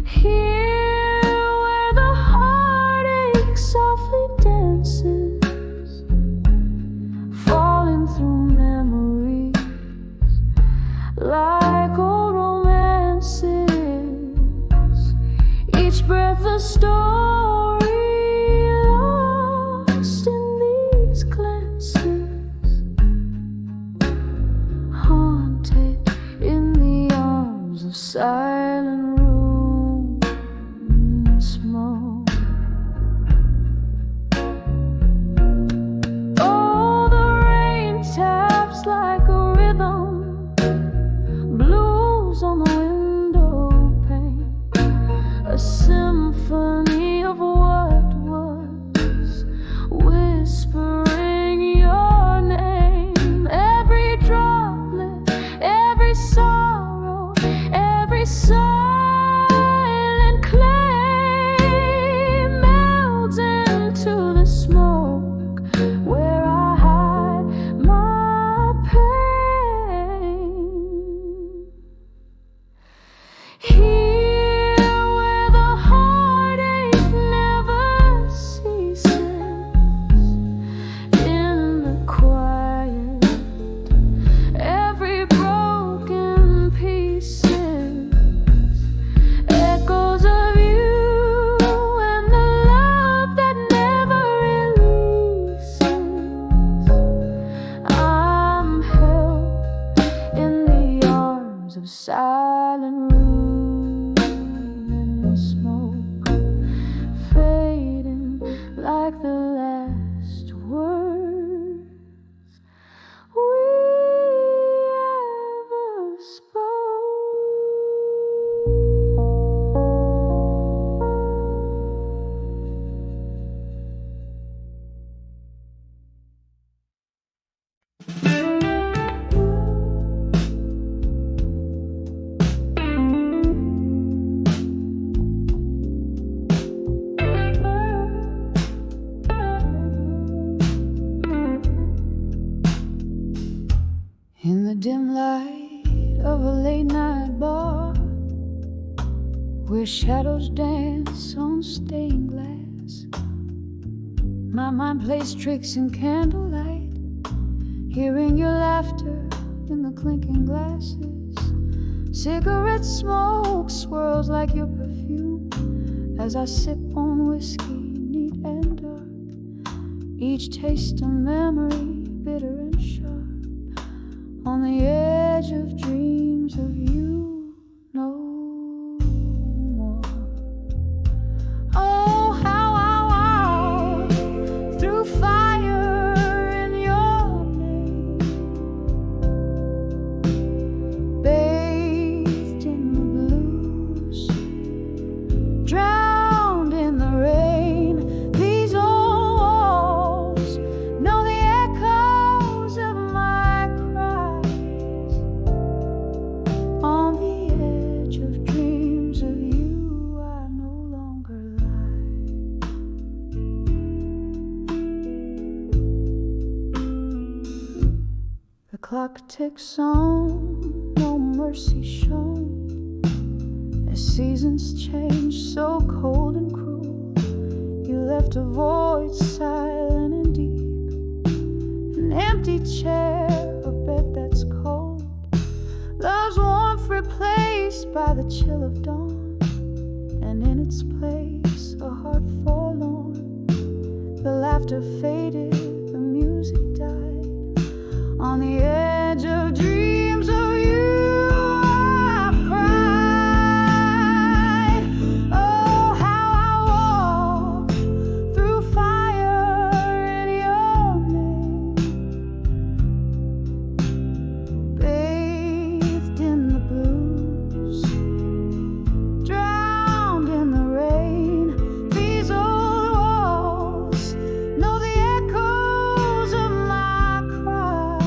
Here where the heartache softly dances, falling through memories like old romances, each breath a story lost in these glances, haunted in the arms of silent room and smoke. Oh, the rain taps like a rhythm, blues on the window pane, a symphony of what was, whispering your name. Every droplet, every sorrow, every silent claim melts into the smoke where I hide my pain. Here where the heartache where shadows dance on stained glass. My mind plays tricks in candlelight, hearing your laughter in the clinking glasses. Cigarette smoke swirls like your perfume as I sip on whiskey, neat and dark. Each taste a memory, bitter and sharp, on the edge of dreams of you no more. Oh, how I walk through fire in your name, bathed in the blues, drowned in the rain. These old walls know the echoes of my cries. On the edge of dreams of you, I no longer lie. The clock ticks on, no mercy shown, as seasons change, so cold and cruel. You left a void silent and deep, an empty chair, a bed that's cold, love's warmth replaced by the chill of dawn, and in its place a heart forlorn. The laughter faded, the music died. On the edge of dreams of you, I've cried. Oh, how I walk through fire in your name, bathed in the blues, drowned in the rain. These old walls know the echoes of my cries.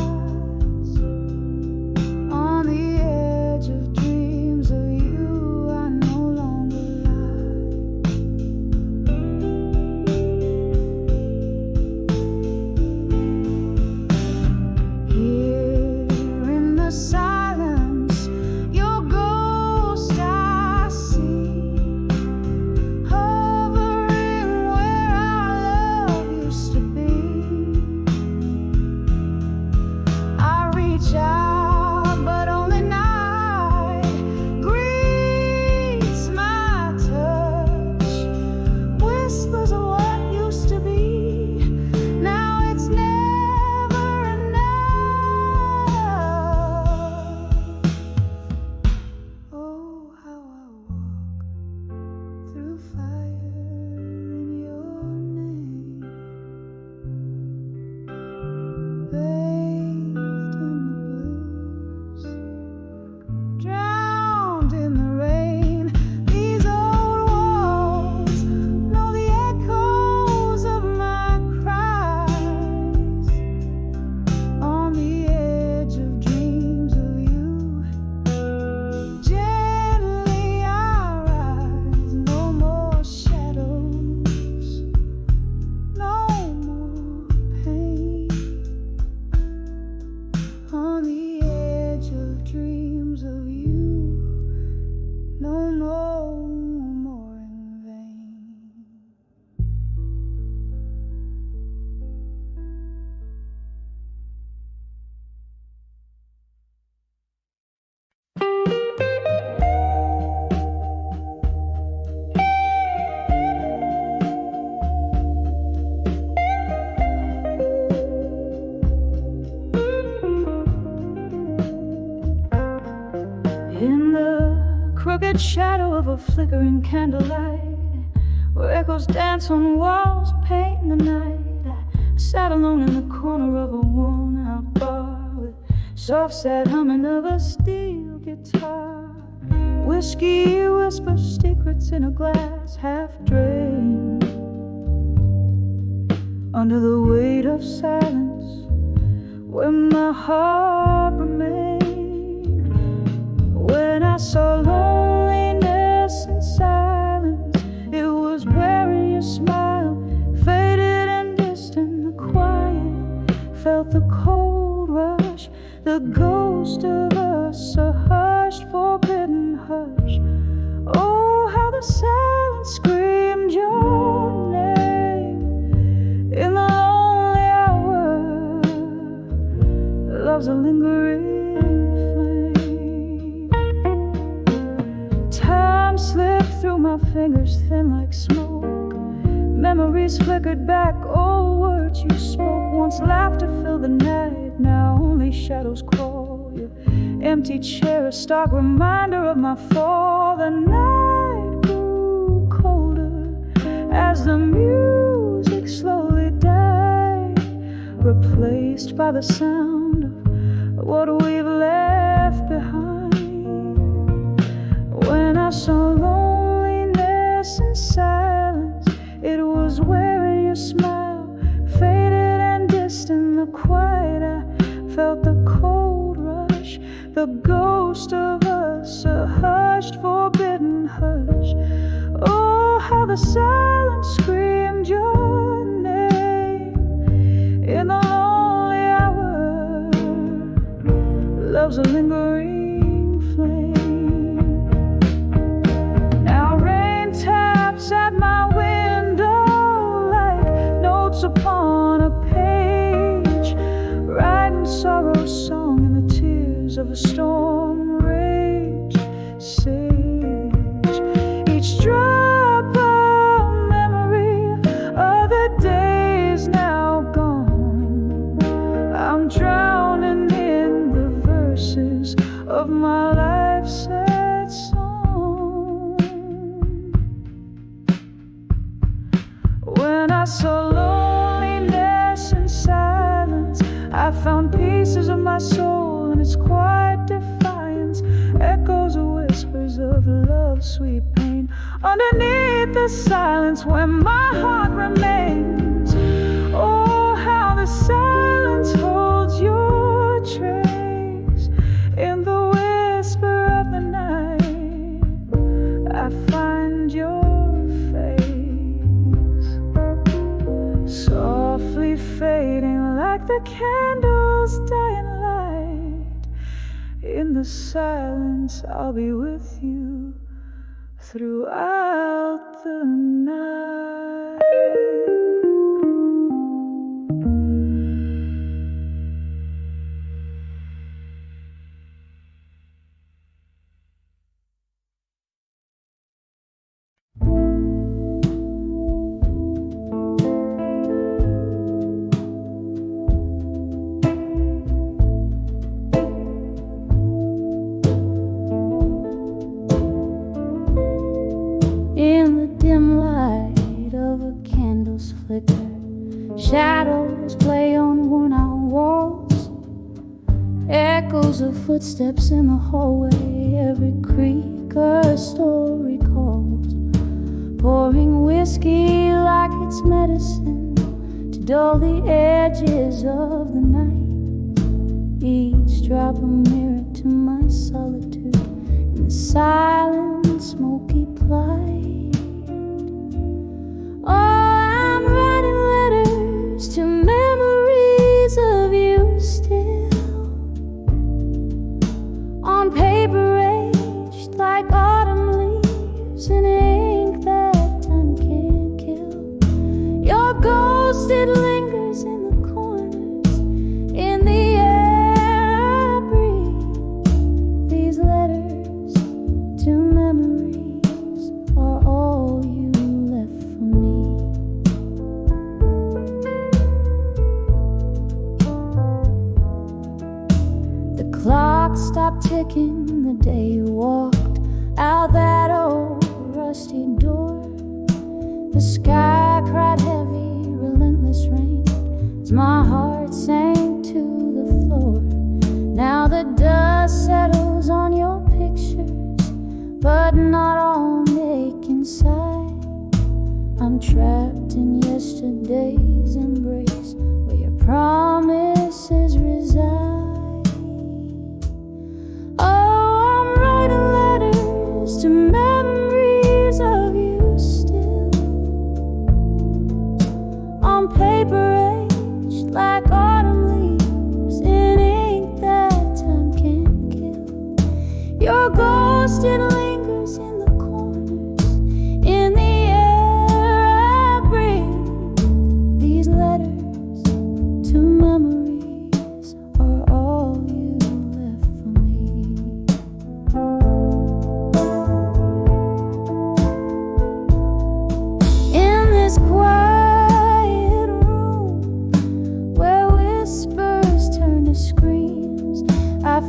On the edge of dreams of you, I no longer lie. Here in the silence, your ghost I see, hovering where our love used to be. I reach out, but only night greets my touch, whispers of what used to be. Now it's never enough. Oh, how I walk through fire in your name, bathed in the blues, drowned in the rain. These old walls know the echoes of my cries. On the edge of dreams of you, gently I rise. No more shadows, no more pain. On the edge of dreams of you, no more in vain. In the crooked shadow of a flickering candlelight, where echoes dance on walls, paint the night, I sat alone in the corner of a worn-out bar with soft, sad humming of a steel guitar. Whiskey whispers secrets in a glass half drained. Under the weight of silence, where my heart remained. When I saw loneliness and silence, it was wearing your smile, faded and distant. The quiet felt the cold rush, the ghost of us, a hushed, forbidden hush. Oh, how smoke. Memories flickered back, old words you spoke. Once laughter filled the night, now only shadows crawl. Your empty chair, a stark reminder of my fall. The night grew colder as the music slowly died, replaced by the sound of what we've left behind. When I saw loneliness and silence, it was wearing your smile, faded and distant. The quiet, I felt the cold rush, the ghost of us, a hushed, forbidden hush. Oh, how the silence screamed your name in the lonely hour. Love's a lingering flame. Now rain taps at my window like notes upon a page, writing sorrow's song in the tears of a storm rage. Sage, each drop of memory of the days now gone. I'm drowning in the verses of my life's sad song. When I saw loneliness and silence, I found pieces of my soul in its quiet defiance, echoes of whispers of love's sweet pain underneath the silence where my heart remains. Oh, how the silence holds your trace in the whisper of the night. I find your face softly fading like the candle's dying light. In the silence, I'll be with you throughout the night.
In the dim light of a candle's flicker, shadows play on worn-out walls, echoes of footsteps in the hallway. Every creak a story calls, pouring whiskey like it's medicine to dull the edges of the night. Each drop a mirror to my solitude in the silent, smoky plight. Oh, I'm writing letters to memories of you still, on paper aged like autumn leaves in ink that time can't kill. Your ghost, it lingers in the corners, in the air I breathe. These letters to memories are all you left for me. The clock stopped ticking the day you walked out that old rusty door. The sky cried heavy, relentless rain as my heart sank to the floor. Now the dust settles on your pictures, but not on the ache inside. I'm trapped in yesterday's embrace where your promises reside. Oh, I'm writing letters to memories of you still, on paper aged like autumn leaves in ink that time can't kill. Your ghost, it lingers in the corners, in the air I breathe. These letters to memories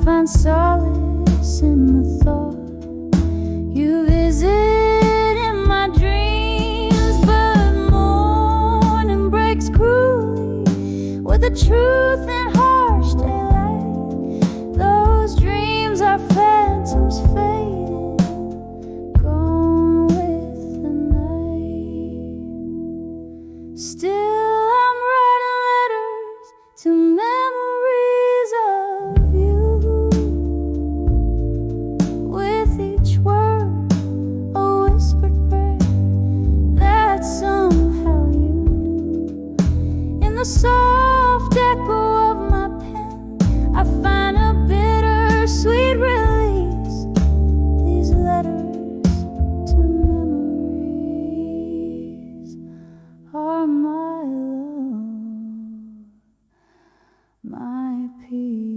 find solace in the thought you visit in my dreams. But morning breaks cruelly with the truth and harsh daylight. Those dreams are phantoms fading, gone with the night. Still I'm writing letters to memories of you. With each word a whispered prayer that somehow you knew. In the soft echo of my pen I find a bittersweet release. These letters to memories are my love, my peace.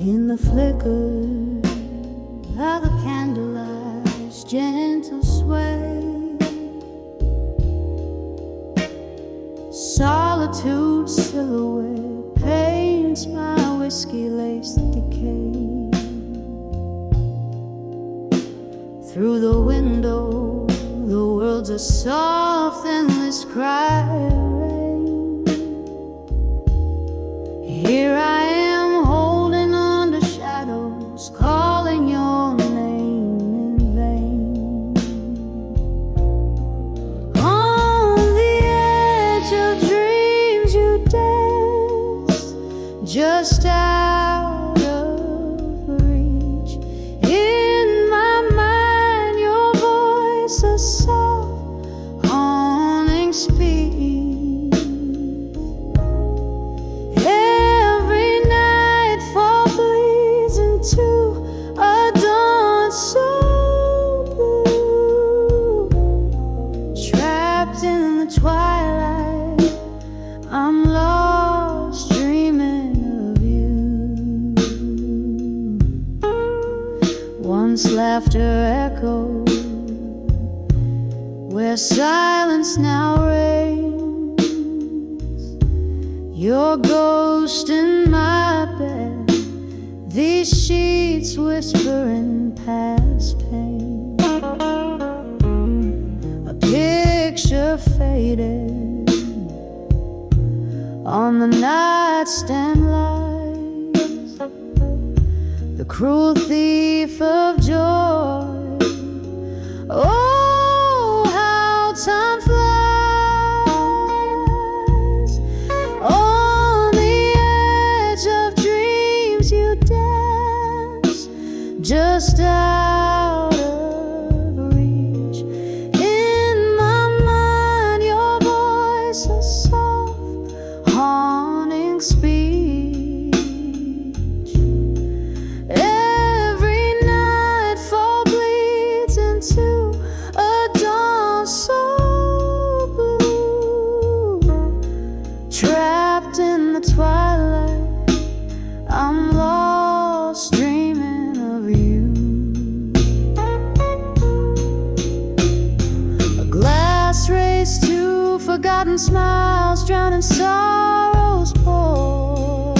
In the flicker of the candlelight's gentle sway, solitude's silhouette paints my whiskey-laced decay. Through the window, the world's a soft, endless cry of rain. Here I am, holding on to shadows, calling your name in vain. On the edge of dreams you dance, just out of reach. In my mind, your voice a soft, haunting speech. Every nightfall bleeds into a dawn so blue. Trapped in the twilight, I'm lost dreaming of you. Once laughter echoed where silence now reigns. Your ghost in my bed, these sheets whispering past pain. A picture faded on the nightstand lies, the cruel thief of joy. Oh, how time flies. On the edge of dreams you dance, just out of reach. In my mind, your voice a soft, haunting speech. Every nightfall bleeds into a dawn so blue. Trapped in the twilight, I'm lost dreaming of you. A glass race to forgotten smiles, drowning sorrows pour.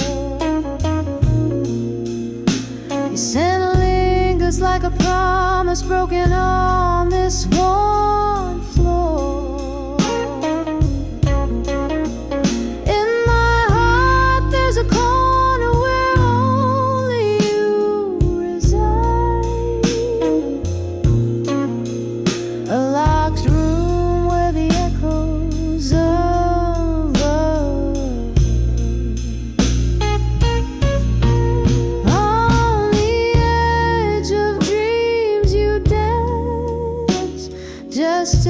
Your scent lingers like a promise broken on this worn floor. In my heart there's a corner where only you reside, a locked room where the echoes of love. On the edge of dreams you dance, just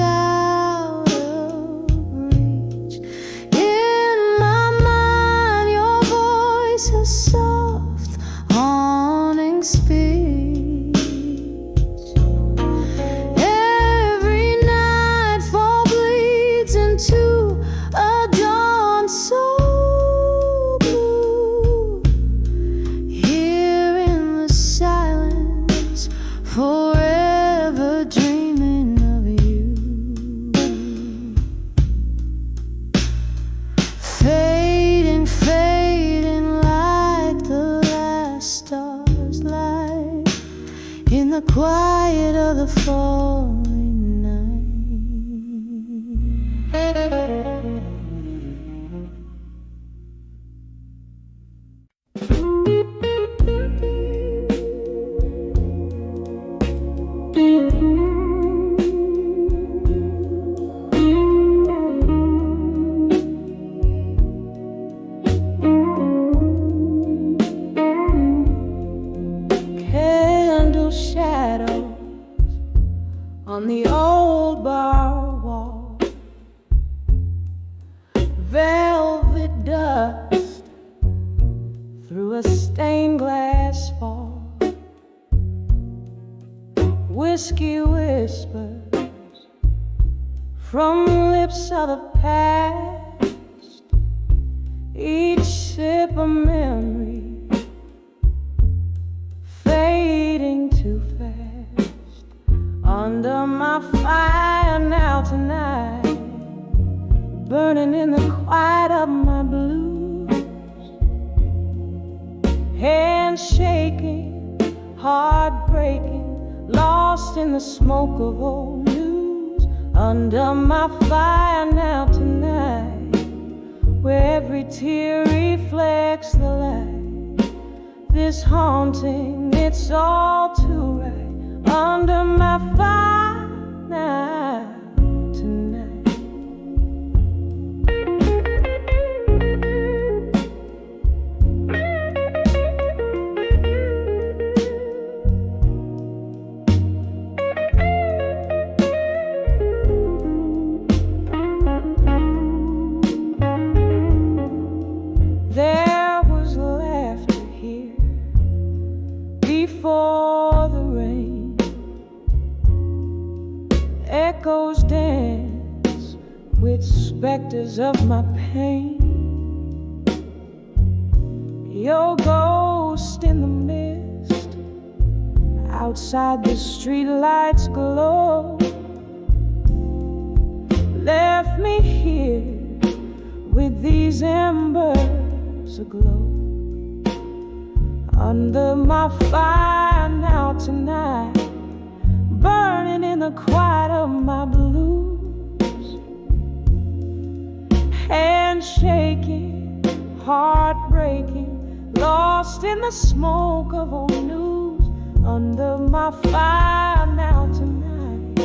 whiskey whispers from lips of the past, each sip a memory fading too fast. Under my fire now tonight, burning in the quiet of my blues, hands shaking, heart breaking, lost in the smoke of old news. Under my fire now tonight, where every tear reflects the light, this haunting, it's all too right. Under my fire now tonight. There was laughter here before the rain, echoes dance with specters of my pain. Your ghost in the mist, outside the streetlights glow, left me here with these embers aglow. Under my fire now tonight, burning in the quiet of my blues, hands shaking, heart breaking, lost in the smoke of old news. Under my fire now tonight,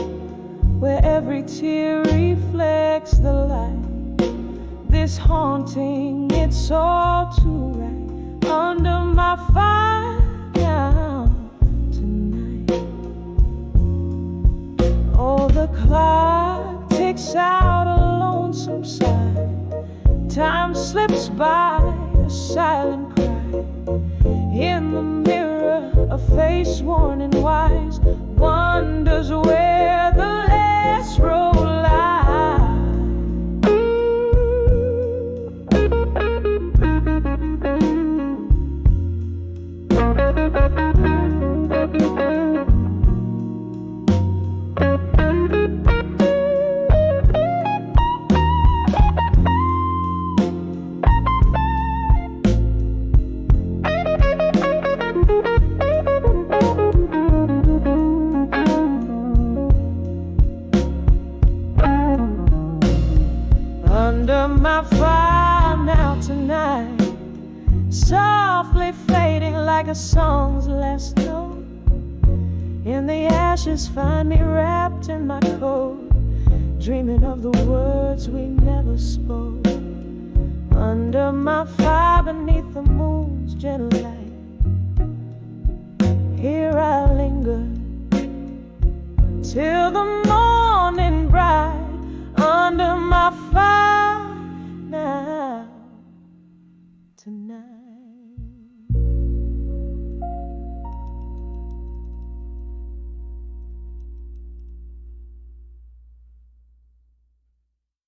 where every tear reflects the light, this haunting, it's all too right. Under my fire now tonight. Oh, the clock ticks out a lonesome sigh. Time slips by, a silent cry. In the mirror, a face worn and wise wonders where the last road lies. Under my fire now tonight, softly fading like a song's last note. In the ashes find me wrapped in my coat, dreaming of the words we never spoke. Under my fire beneath the moon's gentle light, here I linger till the morning bright.